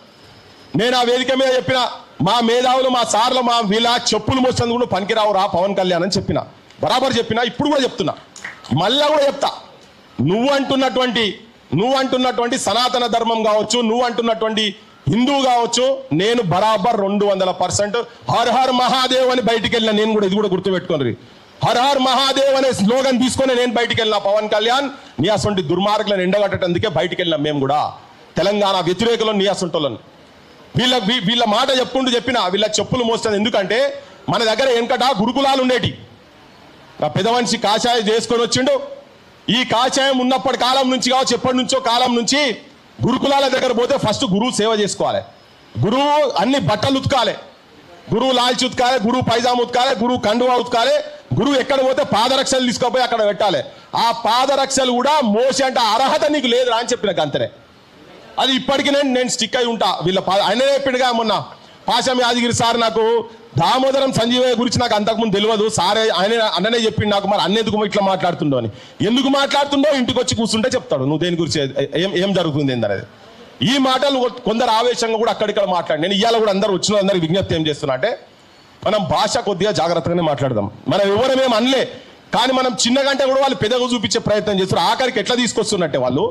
నేను ఆ వేదిక మీద చెప్పిన, మా మేధావులు, మా సార్లు, మా వీళ్ళ చెప్పులు మోసేందుకు కూడా పనికిరావు రా పవన్ కళ్యాణ్ అని చెప్పిన, బరాబర్ చెప్పిన. ఇప్పుడు కూడా చెప్తున్నా, మళ్ళా కూడా చెప్తా. నువ్వు అంటున్నటువంటి సనాతన ధర్మం కావచ్చు, నువ్వు అంటున్నటువంటి హిందువు కావచ్చు, నేను బరాబర్ 200% హర్ హర్ మహాదేవ్ అని బయటికి వెళ్ళిన. నేను కూడా ఇది కూడా గుర్తుపెట్టుకోండి, హర్ హర్ మహాదేవ్ అనే స్లోగన్ తీసుకొని నేను బయటికి వెళ్ళిన. పవన్ కళ్యాణ్ నీ అసొంటి దుర్మార్గులను ఎండగట్టేందుకే బయటికి వెళ్ళినాం మేము కూడా. తెలంగాణ వ్యతిరేకులను నీ అసొంటోళ్ళని వీళ్ళ మాట చెప్పుకుంటూ చెప్పిన వీళ్ళ చెప్పులు మోస్తుంది. ఎందుకంటే మన దగ్గర వెనకట గురుకులాలు ఉండేటి. ఆ పెద్ద మనిషి కాషాయం చేసుకొని వచ్చిండు. ఈ కాషాయం ఉన్నప్పటి కాలం నుంచి కావచ్చు, ఎప్పటి నుంచో కాలం నుంచి గురుకులాల దగ్గర పోతే ఫస్ట్ గురువు సేవ చేసుకోవాలి. గురువు అన్ని బట్టలు ఉతకాలి, గురువు లాల్చి ఉతకాలి, గురువు పైజామా ఉతకాలి, గురువు కండువా ఉతకాలి. గురువు ఎక్కడ పోతే పాదరక్షలు తీసుకుపోయి అక్కడ పెట్టాలి. ఆ పాదరక్షలు కూడా మోసి అంటే అర్హత నీకు లేదురా అని చెప్పిన అంతనే. అది ఇప్పటికీ నేను స్టిక్ అయి ఉంటా. ఆయనే చెప్పిండుగా మొన్న పాశం యాదగిరి సార్, నాకు దామోదరం సంజీవయ్య గురించి నాకు అంతకుముందు తెలియదు సారే, అన్ననే చెప్పిండు నాకు. మరి అన్నెందుకు ఇట్లా మాట్లాడుతుండో అని. ఎందుకు మాట్లాడుతుండో ఇంటికి వచ్చి కూర్చుంటే చెప్తాడు నువ్వు దేని గురించి ఏం జరుగుతుంది ఏందనేది. ఈ మాటలు కొందరు ఆవేశంగా కూడా అక్కడిక్కడ మాట్లాడి, నేను ఇవాళ కూడా అందరూ వచ్చిన అందరికి విజ్ఞప్తి ఏం చేస్తున్నా అంటే, మనం భాష కొద్దిగా జాగ్రత్తగానే మాట్లాడదాం. మనం ఎవరమేం అనలే, కానీ మనం చిన్నగంటే కూడా వాళ్ళు పెద్దగా చూపించే ప్రయత్నం చేస్తారు. ఆఖరికి ఎట్లా తీసుకొస్తున్నట్టే వాళ్ళు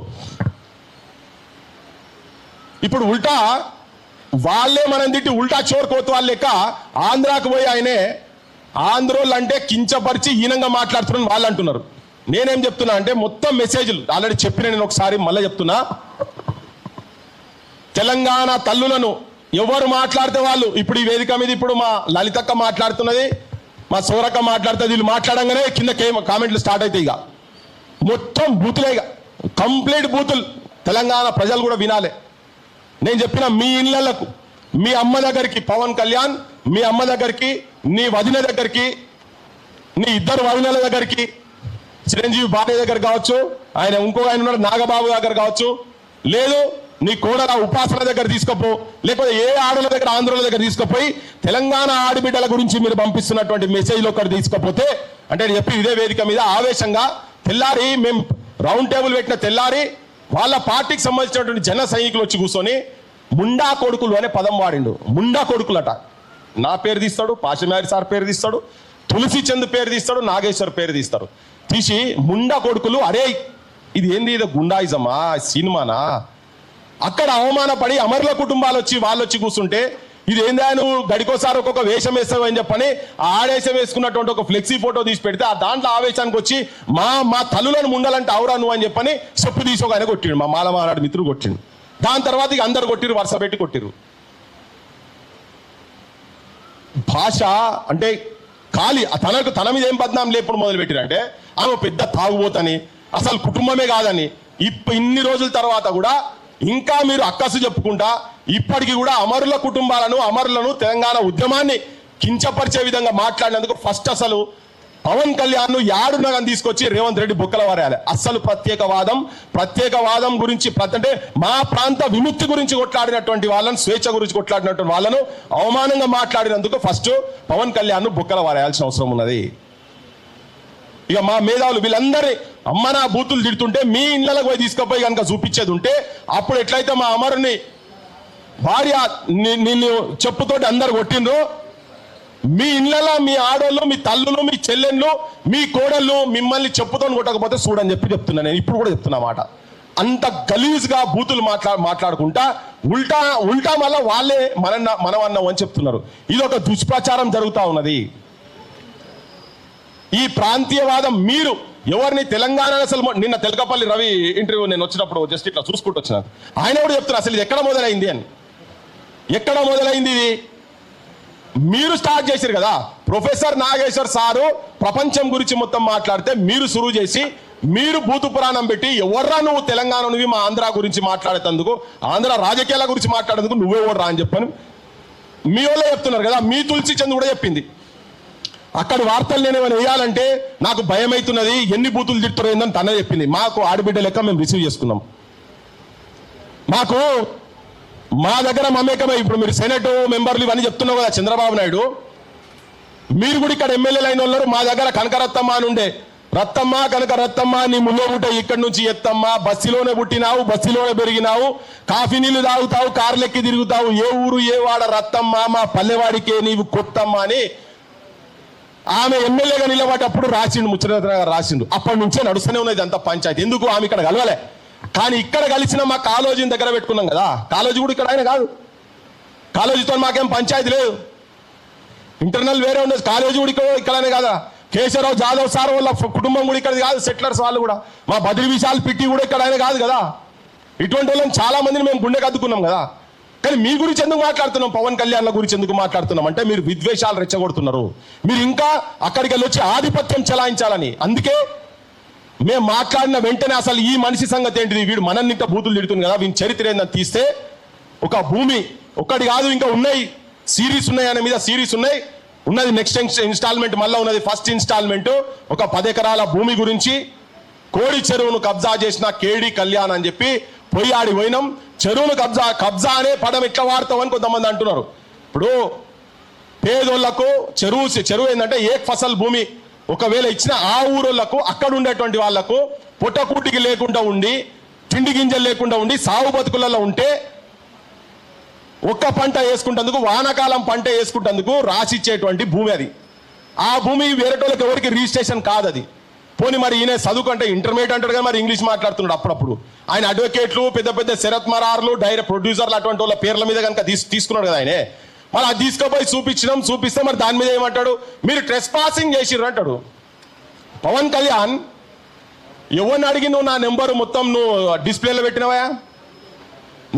ఇప్పుడు ఉల్టా వాళ్ళే మనం తిట్టి ఉల్టా చోర్ కోతవాళ్ళు లెక్క ఆంధ్రాకు పోయి ఆయనే ఆంధ్రోళ్ళు అంటే కించపరిచి హీనంగా మాట్లాడుతున్నారని వాళ్ళు అంటున్నారు. నేనేం చెప్తున్నా అంటే మొత్తం మెసేజ్లు ఆల్రెడీ చెప్పిన, నేను ఒకసారి మళ్ళీ చెప్తున్నా. తెలంగాణ తల్లులను ఎవరు మాట్లాడితే వాళ్ళు, ఇప్పుడు ఈ వేదిక మీద ఇప్పుడు మా లలితక్క మాట్లాడుతున్నది, మా సోరక్క మాట్లాడుతుంది, వీళ్ళు మాట్లాడంగానే కింద కామెంట్లు స్టార్ట్ అవుతాయి. ఇక మొత్తం బూతులే, ఇక కంప్లీట్ బూతులు. తెలంగాణ ప్రజలు కూడా వినాలి. నేను చెప్పిన మీ ఇళ్లకు, మీ అమ్మ దగ్గరికి పవన్ కళ్యాణ్, మీ అమ్మ దగ్గరికి, నీ వదిన దగ్గరికి, నీ ఇద్దరు వదినల దగ్గరికి, చిరంజీవి భార్య దగ్గర కావచ్చు, ఆయన ఇంకో ఆయన ఉన్నాడు నాగబాబు దగ్గర కావచ్చు, లేదు నీ కోడల ఉపాసన దగ్గర తీసుకపో, లేకపోతే ఏ ఆడల దగ్గర ఆంధ్రుల దగ్గర తీసుకుపోయి తెలంగాణ ఆడబిడ్డల గురించి మీరు పంపిస్తున్నటువంటి మెసేజ్లు ఒకటి తీసుకపోతే అంటే చెప్పి ఇదే వేదిక మీద ఆవేశంగా తెల్లారి మేము రౌండ్ టేబుల్ పెట్టిన తెల్లారి వాళ్ళ పార్టీకి సంబంధించినటువంటి జన సైనికులు వచ్చి కూర్చొని ముండా కొడుకులు అనే పదం వాడిండు. ముండా కొడుకులట. నా పేరు తీస్తాడు, పాశమారి సార్ పేరు తీస్తాడు, తులసి చంద్ పేరు తీస్తాడు, నాగేశ్వర్ పేరు తీస్తారు. తీసి ముండా కొడుకులు, అరే ఇది ఏంది, ఇది గుండాయిజమా, సినిమానా? అక్కడ అవమానపడి అమరుల కుటుంబాలు వచ్చి వాళ్ళు వచ్చి కూర్చుంటే ఇది ఏందా నువ్వు గడికోసారి ఒక్కొక్క వేషం వేస్తావు అని చెప్పని ఆడేషం వేసుకున్నటువంటి ఒక ఫ్లెక్సీ ఫోటో తీసి పెడితే ఆ దాంట్లో ఆవేశానికి వచ్చి మా తల్లులను ముండాలంటే అవురా నువ్వు అని చెప్పని చెప్పు తీసి ఒక ఆయన కొట్టిండు, మా మాలమానాడు మిత్రుడు కొట్టిండు. దాని తర్వాత ఇక అందరు కొట్టిరు, వరుస పెట్టి కొట్టిరు. భాష అంటే ఖాళీ తన మీద ఏం బద్నాం లేపుడు మొదలు పెట్టిరంటే ఆమె పెద్ద తాగుబోతని, అసలు కుటుంబమే కాదని. ఇన్ని రోజుల తర్వాత కూడా ఇంకా మీరు అక్కసు చెప్పుకుంటా ఇప్పటికీ కూడా అమరుల కుటుంబాలను, అమరులను, తెలంగాణ ఉద్యమాన్ని కించపరిచే విధంగా మాట్లాడినందుకు ఫస్ట్ అసలు పవన్ కళ్యాణ్ యాడున్నదని తీసుకొచ్చి రేవంత్ రెడ్డి బొక్కల వారేయాలి. అస్సలు ప్రత్యేకవాదం గురించి అంటే మా ప్రాంత విముక్తి గురించి కొట్లాడినటువంటి వాళ్ళను, స్వేచ్ఛ గురించి కొట్లాడినటువంటి వాళ్ళను అవమానంగా మాట్లాడినందుకు ఫస్ట్ పవన్ కళ్యాణ్ బొక్కల వారేయాల్సిన అవసరం ఉన్నది. ఇక మా మేధావులు వీళ్ళందరి అమ్మ నా బూతులు తిడుతుంటే మీ ఇళ్ళకు పోయి తీసుకుపోయి కనుక చూపించేది ఉంటే అప్పుడు ఎట్లయితే మా అమరుని భార్య నిన్ను చెప్పుతోటి అందరు కొట్టిండ్రు, మీ ఇళ్ళలో మీ ఆడోళ్ళు, మీ తల్లులు, మీ చెల్లెళ్ళు, మీ కోడళ్ళు మిమ్మల్ని చెప్పుతో కొట్టకపోతే చూడని చెప్తున్నా. నేను ఇప్పుడు కూడా చెప్తున్నా మాట. అంత గలీజ్గా బూతులు మాట్లాడుకుంటా ఉల్టా మళ్ళా వాళ్ళే మనం అన్నాం అని చెప్తున్నారు. ఇది ఒక దుష్ప్రచారం జరుగుతూ ఉన్నది. ఈ ప్రాంతీయవాదం మీరు ఎవరిని తెలంగాణ అసలు నిన్న తెలకపల్లి రవి ఇంటర్వ్యూ నేను వచ్చినప్పుడు జస్ట్ ఇట్లా చూసుకుంటూ వచ్చిన ఆయన కూడా చెప్తున్నారు అసలు ఇది ఎక్కడ మొదలైంది అని. ఎక్కడ మొదలైంది ఇది? మీరు స్టార్ట్ చేశారు కదా. ప్రొఫెసర్ నాగేశ్వర్ సారు ప్రపంచం గురించి మొత్తం మాట్లాడితే మీరు సురువు చేసి మీరు భూతు పురాణం పెట్టి ఎవర్రా నువ్వు తెలంగాణ నువ్వు మా ఆంధ్ర గురించి మాట్లాడేందుకు, ఆంధ్ర రాజకీయాల గురించి మాట్లాడేందుకు నువ్వే ఎవర్రా అని చెప్పని మీ వాళ్ళే చెప్తున్నారు కదా. మీ తులసి చంద్ కూడా చెప్పింది. అక్కడ వార్తలు నేను ఏమైనా వేయాలంటే నాకు భయం అవుతున్నది, ఎన్ని బూతులు తిట్టురో ఏందని తనే చెప్పింది. మాకు ఆడబిడ్డ లెక్క మేము రిసీవ్ చేసుకున్నాం. మా దగ్గర మమేకమై ఇప్పుడు మీరు సెనెట్ మెంబర్లు ఇవన్నీ చెప్తున్నావు కదా చంద్రబాబు నాయుడు, మీరు కూడా ఇక్కడ ఎమ్మెల్యేలు అయిన వాళ్ళు. మా దగ్గర కనకరత్తమ్మ అని ఉండే, రత్తమ్మ కనక రత్తమ్మ నీ ముల్లో పుట్ట ఇక్కడి నుంచి ఎత్తమ్మ, బస్సులోనే పుట్టినావు, బస్సులోనే పెరిగినావు, కాఫీ నీళ్లు తాగుతావు, కార్లెక్కి తిరుగుతావు, ఏ ఊరు ఏ వాడ రత్తమ్మ, మా పల్లెవాడికే నీవు కొత్తమ్మ అని ఆమె ఎమ్మెల్యేగా నిలబడేటప్పుడు రాసిండు, ముచ్చట రాసిండు. అప్పటి నుంచే నడుస్తూనే ఉన్నది అంత పంచాయతీ. ఎందుకు ఆమె ఇక్కడ కలవలే, కానీ ఇక్కడ కలిసిన మా కాలేజీని దగ్గర పెట్టుకున్నాం కదా. కాలేజీ కూడా ఇక్కడ ఆయన కాదు, కాలేజీతో మాకేం పంచాయతీ లేదు. ఇంటర్నల్ వేరే ఉండదు, కాలేజీ కూడా ఇక్కడనే కదా. కేశవరావు జాదవ్ సార్ వాళ్ళ కుటుంబం కూడా ఇక్కడ కాదు, సెటిలర్స్ వాళ్ళు కూడా. మా బద్రి విశాల్ పిట్టి కూడా ఇక్కడ ఆయన కాదు కదా. ఇటువంటి వాళ్ళని చాలా మందిని మేము గుండె కద్దుకున్నాం కదా. కానీ మీ గురించి ఎందుకు మాట్లాడుతున్నాం, పవన్ కళ్యాణ్ గురించి ఎందుకు మాట్లాడుతున్నాం అంటే మీరు విద్వేషాలు రెచ్చగొడుతున్నారు, మీరు ఇంకా అక్కడికి వెళ్ళి వచ్చి ఆధిపత్యం చెలాయించాలని. అందుకే మేము మాట్లాడిన వెంటనే అసలు ఈ మనిషి సంగతి ఏంటిది, వీడు మనన్నింట బూతులు తిడుతుంది కదా, వీని చరిత్ర ఏందని తీస్తే ఒక భూమి ఒక్కటి కాదు ఇంకా ఉన్నాయి, సిరీస్ ఉన్నాయి, ఆయన మీద సిరీస్ ఉన్నది నెక్స్ట్ ఇన్స్టాల్మెంట్ మళ్ళీ ఉన్నది. ఫస్ట్ ఇన్స్టాల్మెంట్ ఒక 10 ఎకరాల భూమి గురించి కోడి చెరువును కబ్జా చేసిన కేడి కళ్యాణ్ అని చెప్పి పోయి ఆడి పోయినాం. చెరువును కబ్జా అనే పదం ఎట్లా వాడతామని కొంతమంది అంటున్నారు. ఇప్పుడు పేదోళ్లకు చెరువు ఏంటంటే ఏక్ ఫసల్ భూమి, ఒకవేళ ఇచ్చిన ఆ ఊరోళ్లకు అక్కడ ఉండేటువంటి వాళ్లకు పొట్టకూటికి లేకుండా ఉండి తిండి గింజలు లేకుండా ఉండి సాగు బతుకులలో ఉంటే ఒక్క పంట వేసుకుంటందుకు వానాకాలం పంట వేసుకుంటందుకు రాసిచ్చేటువంటి భూమి అది. ఆ భూమి వేరేటోళ్ళకి ఎవరికి రిజిస్ట్రేషన్ కాదు అది. పోనీ మరి ఈయన చదువుకుంటే ఇంటర్మీడియట్ అంటాడు కదా, మరి ఇంగ్లీష్ మాట్లాడుతున్నాడు అప్పుడప్పుడు. ఆయన అడ్వకేట్లు పెద్ద పెద్ద శరత్ మరార్లు డైరెక్ట్ ప్రొడ్యూసర్లు అటువంటి వాళ్ళ పేర్ల మీద కనుక తీసుకున్నాడు కదా ఆయనే. మరి అది తీసుకుపోయి చూపిస్తే మరి దాని మీద ఏమంటాడు, మీరు ట్రెస్ పాసింగ్ చేసిర్రు అంటాడు. పవన్ కళ్యాణ్ ఎవరిని అడిగి నువ్వు నా నెంబర్ మొత్తం నువ్వు డిస్ప్లేలో పెట్టినవా?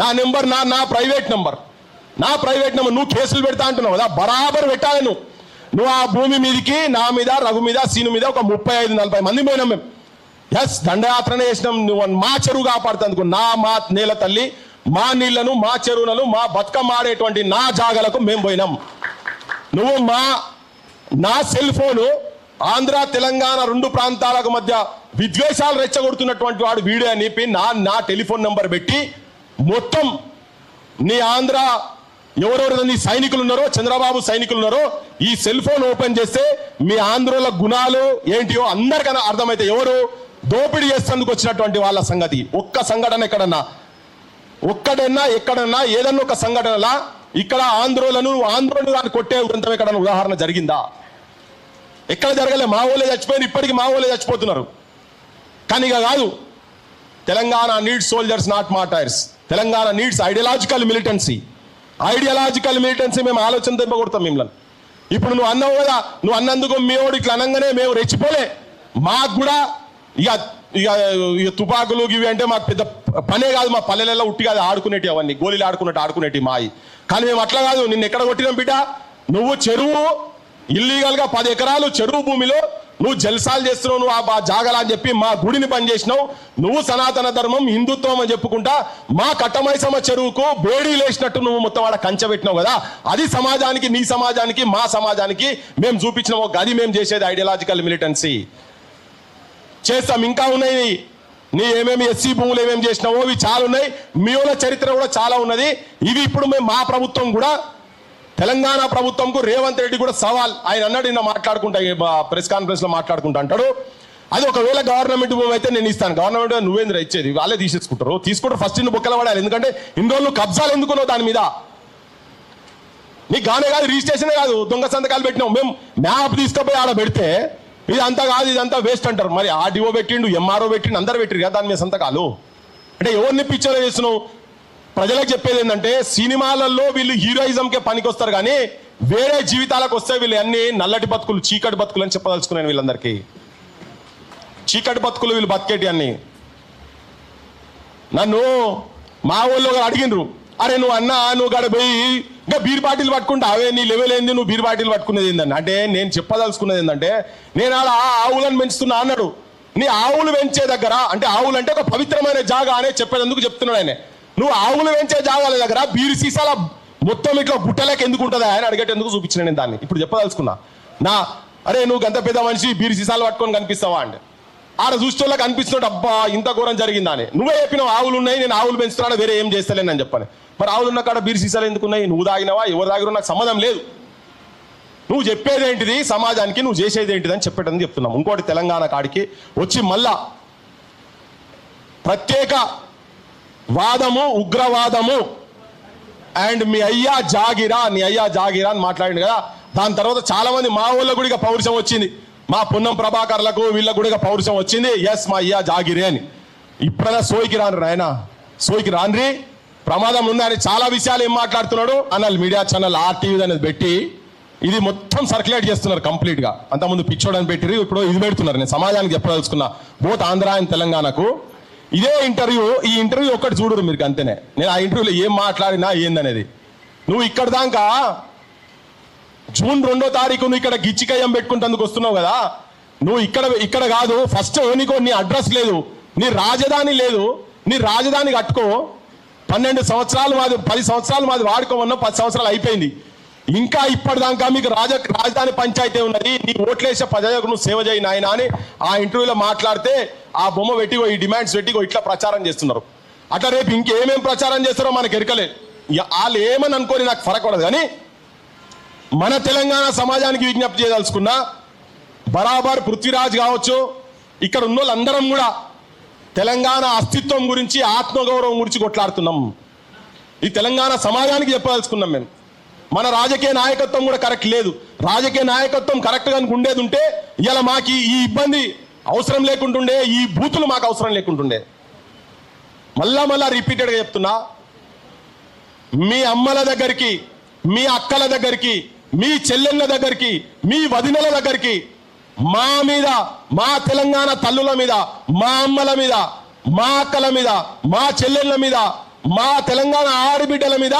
నా నెంబర్ నా ప్రైవేట్ నెంబర్ నువ్వు కేసులు పెడతా అంటున్నావు కదా, బరాబర్ పెట్టాలి నువ్వు ఆ భూమి మీదకి నా మీద రఘు మీద సీను మీద ఒక 35-40 మంది పోయినాం మేము. ఎస్, దండయాత్రనే చేసినాం. నువ్వు మా చెరువు కాపాడుతందుకు, మా నేల తల్లి, మా నీళ్లను, మా చెరువులను, మా బతుకమ్మ ఆడేటువంటి నా జాగలకు మేము పోయినాం. నువ్వు నా సెల్ ఫోను ఆంధ్ర తెలంగాణ 2 ప్రాంతాలకు మధ్య విద్వేషాలు రెచ్చగొడుతున్నటువంటి వాడు వీడియో అని చెప్పి నా టెలిఫోన్ నెంబర్ పెట్టి మొత్తం నీ ఆంధ్ర ఎవరెవరు నీ సైనికులు ఉన్నారో, చంద్రబాబు సైనికులు ఉన్నారో, ఈ సెల్ ఫోన్ ఓపెన్ చేస్తే మీ ఆంధ్రుల గుణాలు ఏంటియో అందరికన్నా అర్థమైతే ఎవరు దోపిడీ చేసేందుకు వచ్చినటువంటి వాళ్ళ సంగతి. ఒక్క సంఘటన ఎక్కడన్నా ఏదన్నా ఒక సంఘటనలా ఇక్కడ ఆంధ్రులను కొట్టే ఉదంతం ఎక్కడన్నా ఉదాహరణ జరిగిందా? ఎక్కడ జరగలే. మా ఊళ్ళే చచ్చిపోయిన, ఇప్పటికీ మా ఊళ్ళే చచ్చిపోతున్నారు. కానీ ఇక కాదు, Telangana needs soldiers not martyrs. Telangana needs ideological militancy. మేము ఆలోచన తెంపకూడతాం మిమ్మల్ని. ఇప్పుడు నువ్వు అన్నావు కదా, నువ్వు అన్నందుకు మేవాడు ఇట్లా అనగానే మేము రెచ్చిపోలే. మాకు కూడా ఇక తుపాకులు ఇవి అంటే మాకు పెద్ద పనే కాదు. మా పల్లెలలో ఉట్టి కాదు ఆడుకునేటి, అవన్నీ గోళీలు ఆడుకునేటి మాయి. కానీ మేము అట్లా కాదు. నిన్ను ఎక్కడ కొట్టినాం బిడ్డ? నువ్వు చెరువు ఇల్లీగల్ గా 10 ఎకరాలు చెరువు భూమిలో నువ్వు జల్సాలు చేస్తున్నావు, నువ్వు ఆ జాగలా అని చెప్పి మా గుడిని పనిచేసినావు. నువ్వు సనాతన ధర్మం హిందుత్వం అని చెప్పుకుంటా మా కట్టమైసమ్మ చెరువుకు బేడీ లేచినట్టు నువ్వు మొత్తం ఆడ కంచె పెట్టినావు కదా. అది సమాజానికి, నీ సమాజానికి, మా సమాజానికి మేము చూపించినావు. అది మేము చేసేది ఐడియాలజికల్ మిలిటెన్సీ. చేస్తాం. ఇంకా ఉన్నాయి నీ ఏమేమి ఎస్సీ భూములు ఏమేమి చేసినావో ఇవి చాలా ఉన్నాయి. మీ వాళ్ళ చరిత్ర కూడా చాలా ఉన్నది. ఇవి ఇప్పుడు మేము మా ప్రభుత్వం కూడా, తెలంగాణ ప్రభుత్వంకు రేవంత్ రెడ్డి కూడా సవాల్. ఆయన అన్నాడు నిన్న మాట్లాడుకుంటా, ప్రెస్ కాన్ఫరెన్స్ లో మాట్లాడుకుంటా అంటాడు, అది ఒకవేళ గవర్నమెంట్ భూమి అయితే నేను ఇస్తాను. గవర్నమెంట్ నువ్వేంద్ర ఇచ్చేది, వాళ్ళే తీసుకుంటారు. ఫస్ట్ నువ్వు బొక్కలు పడాలి. ఎందుకంటే ఇన్ని రోజులు కబ్జాలు ఎందుకున్నావు దాని మీద? నీకు గానే కాదు, రిజిస్ట్రేషనే కాదు, దొంగ సంతకాలు పెట్టినావు. మేము మ్యాప్ తీసుకుపోయి ఆడ పెడితే ఇది అంతా కాదు, ఇదంతా వేస్ట్ అంటారు. మరి ఆర్డీఓ పెట్టిండు, ఎంఆర్ఓ పెట్టిండు, అందరు పెట్టిరు కదా దాని మీద సంతకాలు. అంటే ఎవరిని పిక్చర్ చేస్తున్నావు? ప్రజలకు చెప్పేది ఏంటంటే సినిమాలలో వీళ్ళు హీరోయిజంకే పనికి వస్తారు, కానీ వేరే జీవితాలకు వస్తే వీళ్ళు అన్ని నల్లటి బతుకులు, చీకటి బతుకులు అని చెప్పదలుచుకున్నాను. వీళ్ళందరికీ చీకటి బతుకులు వీళ్ళు బతికేటి అన్ని. నన్ను మా ఊళ్ళో అడిగినరు, అరే నువ్వు గడ పోయి ఇంకా బీర్ బాటిల్ పట్టుకుంటా, అవే నీ లెవెల్ ఏంది, నువ్వు బీర్ బాటిల్ పట్టుకునేది ఏందని. అంటే నేను చెప్పదలుచుకున్నది ఏంటంటే, నేను అలా ఆవులను పెంచుతున్నా అన్నాడు. నీ ఆవులు పెంచే దగ్గర, అంటే ఆవులు అంటే ఒక పవిత్రమైన జాగా అనే చెప్పేందుకు చెప్తున్నాడు ఆయన. నువ్వు ఆవులు పెంచే జాగాల దగ్గర బీరు సీసాల మొత్తం ఇట్లా గుట్టలేక ఎందుకు ఉంటుందా ఆయన అడిగేటందుకు చూపించిన నేను దాన్ని. ఇప్పుడు చెప్పదలుచుకున్నా. అరే నువ్వు గంత పెద్ద మనిషి బీరు సీసాలు పట్టుకొని కనిపిస్తావా అంటే, ఆడ చూసేవాళ్ళకి అనిపిస్తున్నాడు అబ్బా ఇంత ఘోరం జరిగిందా అని. నువ్వే చెప్పినావు ఆవులు ఉన్నాయి, నేను ఆవులు పెంచుతున్నా, వేరే ఏం చేస్తలేనని చెప్పాను. మరి ఆవులు ఉన్న కాడ బీరు సీసాలు ఎందుకున్నాయి? నువ్వు తాగినావా, ఎవరు తాగినా నాకు సంబంధం లేదు. నువ్వు చెప్పేది ఏంటిది సమాజానికి, నువ్వు చేసేది ఏంటిది అని చెప్పేటని చెప్తున్నాం. ఇంకోటి, తెలంగాణ కాడికి వచ్చి మళ్ళా ప్రత్యేక వాదము, ఉగ్రవాదము అండ్ మీ అయ్యా జాగిరా అని మాట్లాడింది కదా. దాని తర్వాత చాలా మంది మా ఊళ్ళ గుడిగా పౌరుషం వచ్చింది, మా పున్నం ప్రభాకర్లకు వీళ్ళ గుడిగా పౌరుషం వచ్చింది. ఎస్ మా అయ్యా జాగిరే అని. ఇప్పుడైనా సోయికి రాను ఆయన, సోయికి రాన్రి, ప్రమాదం ఉందని చాలా విషయాలు ఏం మాట్లాడుతున్నాడు అనాలి. మీడియా ఛానల్ ఆర్టీవీ అనేది పెట్టి ఇది మొత్తం సర్క్యులేట్ చేస్తున్నారు కంప్లీట్ గా. అంతకుముందు పిచ్చోడని పెట్టిరు, ఇప్పుడు ఇది పెడుతున్నారు. నేను సమాజానికి చెప్పదలుచుకున్నా, బోత్ ఆంధ్ర అండ్ తెలంగాణకు ఇదే ఇంటర్వ్యూ, ఈ ఇంటర్వ్యూ ఒక్కటి చూడరు మీరు అంతేనే. నేను ఆ ఇంటర్వ్యూలో ఏం మాట్లాడినా ఏందనేది. నువ్వు ఇక్కడ దాకా జూన్ 2వ తారీఖు నువ్వు ఇక్కడ గిచ్చికయ్యం పెట్టుకుంటందుకు వస్తున్నావు కదా. నువ్వు ఇక్కడ కాదు, ఫస్ట్ నీకో నీ అడ్రస్ లేదు, నీ రాజధాని లేదు. నీ రాజధాని కట్టుకో. 12 సంవత్సరాలు మాది, 10 సంవత్సరాలు మాది వాడుకోమన్నా 10 సంవత్సరాలు అయిపోయింది. ఇంకా ఇప్పటిదాకా మీకు రాజధాని పంచాయతీ ఉన్నది. నీ ఓట్లేసే ప్రజలకు నువ్వు సేవ చేయి నాయన అని ఆ ఇంటర్వ్యూలో మాట్లాడితే ఆ బొమ్మ పెట్టిగో, ఈ డిమాండ్స్ పెట్టిగో ఇట్లా ప్రచారం చేస్తున్నారు. అట్లా రేపు ఇంకేమేం ప్రచారం చేస్తారో మనకు ఎరకలే. వాళ్ళు ఏమని అనుకోని నాకు ఫరక్ పడదు. కానీ మన తెలంగాణ సమాజానికి విజ్ఞప్తి చేయదలుచుకున్నా, బరాబర్ పృథ్వీరాజ్ కావచ్చు, ఇక్కడ ఉన్న వాళ్ళందరం కూడా తెలంగాణ అస్తిత్వం గురించి, ఆత్మగౌరవం గురించి కొట్లాడుతున్నాం. ఈ తెలంగాణ సమాజానికి చెప్పదలుచుకున్నాం మేము. మన రాజకీయ నాయకత్వం కూడా కరెక్ట్ లేదు. రాజకీయ నాయకత్వం కరెక్ట్గా ఉండేది ఉంటే ఇలా మాకు ఈ ఇబ్బంది అవసరం లేకుంటుండే, ఈ బూతులు మాకు అవసరం లేకుంటుండే. మళ్ళా రిపీటెడ్గా చెప్తున్నా, మీ అమ్మల దగ్గరికి, మీ అక్కల దగ్గరికి, మీ చెల్లెళ్ళ దగ్గరికి, మీ వదినల దగ్గరికి, మా మీద, మా తెలంగాణ తల్లుల మీద, మా అమ్మల మీద, మా అక్కల మీద, మా చెల్లెళ్ళ మీద, మా తెలంగాణ ఆడబిడ్డల మీద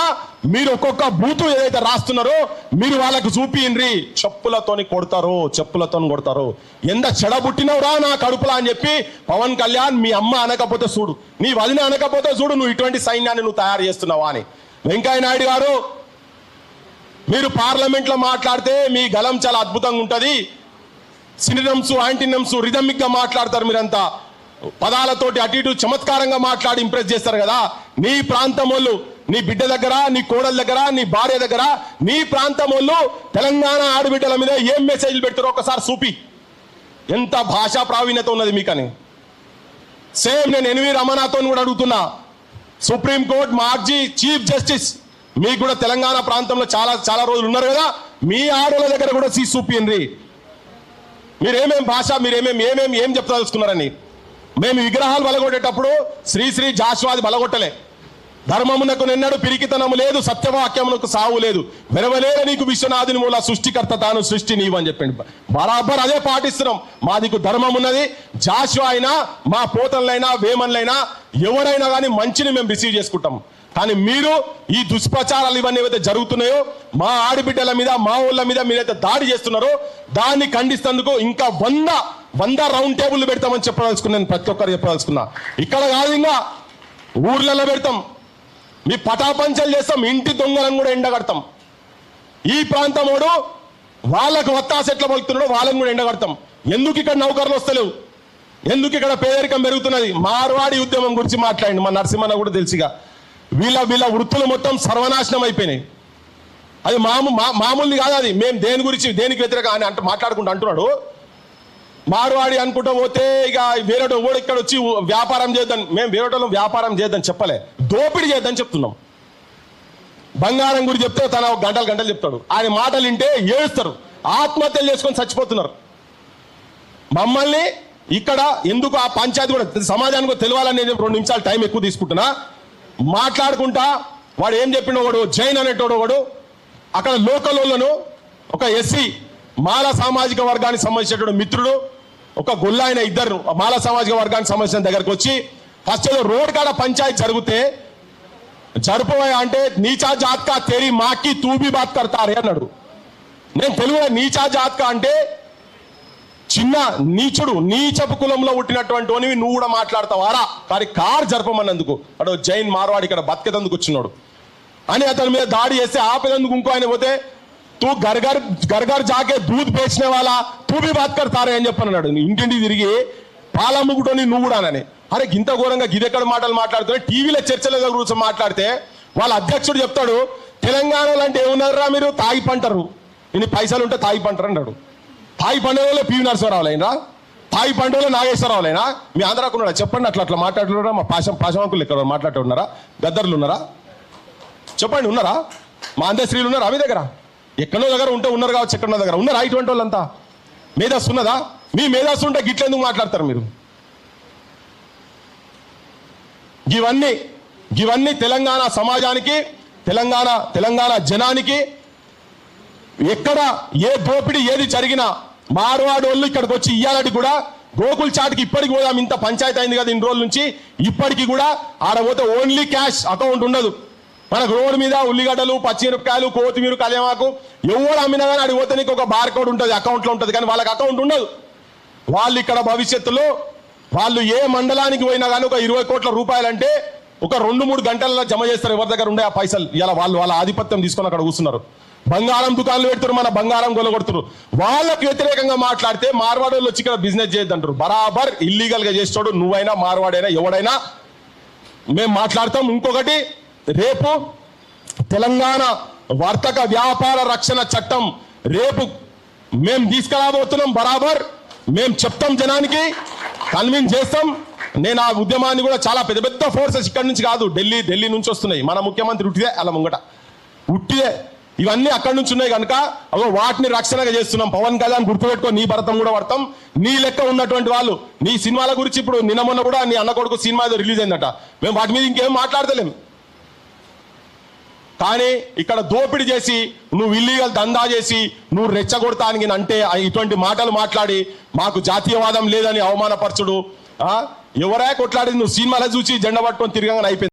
మీరు ఒక్కొక్క బూతు ఏదైతే రాస్తున్నారో మీరు వాళ్ళకు చూపియండి. చెప్పులతోని కొడతారు. ఎంత చెడబుట్టినవురా నా కడుపులా అని చెప్పి పవన్ కళ్యాణ్, మీ అమ్మ అనకపోతే చూడు, నీ వదిన అనకపోతే చూడు, నువ్వు ఇటువంటి సైన్యాన్ని నువ్వు తయారు చేస్తున్నావా అని. వెంకయ్య నాయుడు గారు, మీరు పార్లమెంట్లో మాట్లాడితే మీ గలం చాలా అద్భుతంగా ఉంటుంది. సినిరమ్స్, యాంటీనమ్స్, రిథమిక్ గా మాట్లాడతారు. మీరంతా పదాలతోటి అటు ఇటు చమత్కారంగా మాట్లాడి ఇంప్రెస్ చేస్తారు కదా. నీ ప్రాంతం వాళ్ళు, నీ బిడ్డ దగ్గర, నీ కోడల దగ్గర, నీ భార్య దగ్గర, నీ ప్రాంతం వాళ్ళు తెలంగాణ ఆడబిడ్డల మీద ఏం మెసేజ్లు పెడతారో ఒకసారి చూపి. ఎంత భాషా ప్రావీణ్యత ఉన్నది మీకని. సేమ్ నేను ఎన్వి రమణతో కూడా అడుగుతున్నా, సుప్రీంకోర్టు మాజీ చీఫ్ జస్టిస్, మీకు కూడా తెలంగాణ ప్రాంతంలో చాలా రోజులు ఉన్నారు కదా, మీ ఆడోళ్ళ దగ్గర కూడా చూపియండి. మీరేమేం భాష, ఏం చెప్తాదలుచుకున్నారని. మేము విగ్రహాలు బలగొట్టేటప్పుడు శ్రీ జాషువాది బలగొట్టలే. ధర్మమునకు నిన్నడు పిరికితనము లేదు, సత్యవాక్యమునకు సావు లేదు, వెరవలేర నీకు విశ్వనాథుని మూల, సృష్టికర్త తాను సృష్టి నీవు అని చెప్పింది. బరాబర్ అదే పాటిస్తున్నాం. మా దిక్కు ధర్మం ఉన్నది. జాషువా అయినా, మా పోతన్లైనా, వేమన్లైనా, ఎవరైనా కానీ మంచిని మేము రిసీవ్ చేసుకుంటాం. కానీ మీరు ఈ దుష్ప్రచారాలు ఇవన్నీ ఏవైతే జరుగుతున్నాయో, మా ఆడబిడ్డల మీద, మా ఊళ్ళ మీద మీరైతే దాడి చేస్తున్నారో దాన్ని ఖండిస్తేందుకు ఇంకా 100 రౌండ్ టేబుల్ పెడతామని చెప్పదలుచుకున్నాను. ప్రతి ఒక్కరు చెప్పదలుచుకున్నా. ఇక్కడ కాదు, ఇంకా ఊర్లలో పెడతాం. మీ పటాపంచలు చేస్తాం. ఇంటి దొంగలను కూడా ఎండగడతాం. ఈ ప్రాంతం వాడు వాళ్ళకు వత్తాస ఎట్లా పలుకుతున్నాడో వాళ్ళని కూడా ఎండగడతాం. ఎందుకు ఇక్కడ నౌకర్లు వస్తలేవు, ఎందుకు ఇక్కడ పేదరికం పెరుగుతున్నది? మార్వాడి ఉద్యమం గురించి మాట్లాడండి. మా నరసింహన్న కూడా తెలుసుగా. వీళ్ళ వృత్తులు మొత్తం సర్వనాశనం అయిపోయినాయి. అది మామూలు కాదు. అది మేము దేనికి వ్యతిరేక అని మాట్లాడుకుంటూ అంటున్నాడు. మార్వాడి అనుకుంటూ పోతే ఇక వేరేటో కూడా ఇక్కడ వచ్చి వ్యాపారం చేద్దాం. మేము వేరేటోళ్ళం వ్యాపారం చేద్దాం చెప్పలే, దోపిడీ చేద్దాం చెప్తున్నాం. బంగారం గురించి చెప్తే తన గంటలు చెప్తాడు. ఆయన మాటలు వింటే ఏడుస్తారు, ఆత్మహత్యలు చేసుకొని చచ్చిపోతున్నారు. మమ్మల్ని ఇక్కడ ఎందుకు ఆ పంచాయతీ కూడా సమాజానికి తెలియాలని నేను 2 నిమిషాలు టైం ఎక్కువ తీసుకుంటున్నా. మాట్లాడుకుంటా వాడు ఏం చెప్పిన వాడు జైన్ అనేటోడు వాడు అక్కడ లోకల్ వాళ్ళను, ఒక ఎస్సీ మాల సామాజిక వర్గానికి సంబంధించినటువంటి మిత్రుడు, ఒక గొల్లాయన, ఇద్దరు మాల సామాజిక వర్గానికి సంబంధించిన దగ్గరకు వచ్చి ఫస్ట్ ఏదో రోడ్ కాడ పంచాయతీ జరిగితే జరుపువా అంటే నీచా జాత్కా తేరీ మాకి తూబీ బాత్ కడతారే అన్నాడు. నేను తెలుగులో నీచా జాత్కా అంటే చిన్న నీచుడు, నీచపు కులంలో పుట్టినటువంటి నువ్వు కూడా మాట్లాడతావారా? కానీ కార్ జరపమన్నందుకు అడు జైన్ మార్వాడి ఇక్కడ బతికేందుకు వచ్చినాడు అని అతని మీద దాడి చేస్తే ఆపేందుకు ఇంకో ఆయన పోతే తూ గర్గర్ జాకే దూద్ పేచిన వాళ్ళ తూ బి బాత్ కడతారే అని చెప్పన్నాడు. ఇంటింటి తిరిగి పాలమ్ముకుంటోని నువ్వు కూడా అని. అరే ఇంత ఘోరంగా గిదెక్కడ మాటలు మాట్లాడుతున్నా. టీవీలో చర్చల గురించి మాట్లాడితే వాళ్ళ అధ్యక్షుడు చెప్తాడు, తెలంగాణలో అంటే ఏమున్నారా మీరు తాగి పంటరు, ఇన్ని పైసలు ఉంటే తాగి పంటరు అన్నాడు. తాయి పండుగలో పివి నరసింహరావు అయినా, తాయి పండుగలో నాగేశ్వరరావు అయినా, మీ ఆంధ్రాకు ఉన్నారా చెప్పండి. అట్లా మాట్లాడుతున్నారా? మా పాశవంకులు ఇక్కడ మాట్లాడుతున్నారా? గద్దర్లు ఉన్నారా చెప్పండి? ఉన్నారా? మా అందశ్రీలు ఉన్నారా మీ దగ్గర? ఎక్కడో దగ్గర ఉంటే ఉన్నారు కావచ్చు, ఎక్కడో దగ్గర ఉన్నారా ఇటువంటి వాళ్ళంతా? మేధస్సు ఉన్నదా? మీ మేధస్సు ఉంటే గిట్లెందుకు మాట్లాడతారు మీరు? ఇవన్నీ తెలంగాణ సమాజానికి, తెలంగాణ జనానికి ఎక్కడ ఏ దోపిడీ ఏది జరిగినా మార్వాడి వాళ్ళు ఇక్కడికి వచ్చి ఇయ్యాలని కూడా గోకుల్ చాట్కి ఇప్పటికి పోదాం, ఇంత పంచాయతీ అయింది కదా ఇన్ని రోజుల నుంచి, ఇప్పటికి కూడా ఆడ పోతే ఓన్లీ క్యాష్, అకౌంట్ ఉండదు. మనకు రోడ్డు మీద ఉల్లిగడ్డలు, పచ్చిమిరపకాయలు, కొత్తిమీర, కళ్యామాకు ఎవరు అమ్మినా కానీ అడిగి పోతే నీకు ఒక బార్ కోడ్ ఉంటుంది, అకౌంట్లో ఉంటుంది. కానీ వాళ్ళకి అకౌంట్ ఉండదు. వాళ్ళు ఇక్కడ భవిష్యత్తులో వాళ్ళు ఏ మండలానికి పోయినా కానీ ఒక 20 కోట్ల రూపాయలంటే ఒక 2-3 గంటలలో జమ చేస్తారు. ఎవరి దగ్గర ఉండే ఆ పైసలు ఇలా వాళ్ళు వాళ్ళ ఆధిపత్యం తీసుకొని అక్కడ కూర్చున్నారు. బంగారం దుకాణాలు పెడుతున్నారు, మన బంగారం కొలగొడుతున్నారు. వాళ్ళకి వ్యతిరేకంగా మాట్లాడితే మార్వాడోళ్ళు వచ్చి ఇక్కడ బిజినెస్ చేయొద్దంటారు. బరాబర్ ఇల్లీగల్ గా చేస్తాడు, నువ్వైనా మార్వాడైనా ఎవడైనా మేము మాట్లాడతాం. ఇంకొకటి, రేపు తెలంగాణ వర్తక వ్యాపార రక్షణ చట్టం రేపు మేము తీసుకురాబోతున్నాం. బరాబర్ మేము చెప్తాం, జనానికి కన్విన్స్ చేస్తాం. నేను ఆ ఉద్యమాన్ని కూడా చాలా పెద్ద పెద్ద ఫోర్సెస్ ఇక్కడ నుంచి కాదు, ఢిల్లీ నుంచి వస్తున్నాయి. మన ముఖ్యమంత్రి ఉట్టిదే అలా ముంగట ఉట్టిదే, ఇవన్నీ అక్కడి నుంచి ఉన్నాయి కనుక వాటిని రక్షణగా చేస్తున్నాం. పవన్ కళ్యాణ్ గుర్తుపెట్టుకో, నీ భరతం కూడా పడతాం. నీ లెక్క ఉన్నటువంటి వాళ్ళు నీ సినిమాల గురించి ఇప్పుడు నిన్న మొన్న కూడా నీ అన్న కొడుకు సినిమా రిలీజ్ అయిందట, మేము వాటి మీద ఇంకేం మాట్లాడతలేం. కానీ ఇక్కడ దోపిడీ చేసి నువ్వు ఇల్లీగల్ దందా చేసి నువ్వు రెచ్చగొడతానికి అంటే ఇటువంటి మాటలు మాట్లాడి మాకు జాతీయవాదం లేదని అవమానపరచుడు. ఎవరా కొట్లాడి నువ్వు సినిమాలో చూసి జెండా పట్టుకొని తిరగగానే అయిపోయింది.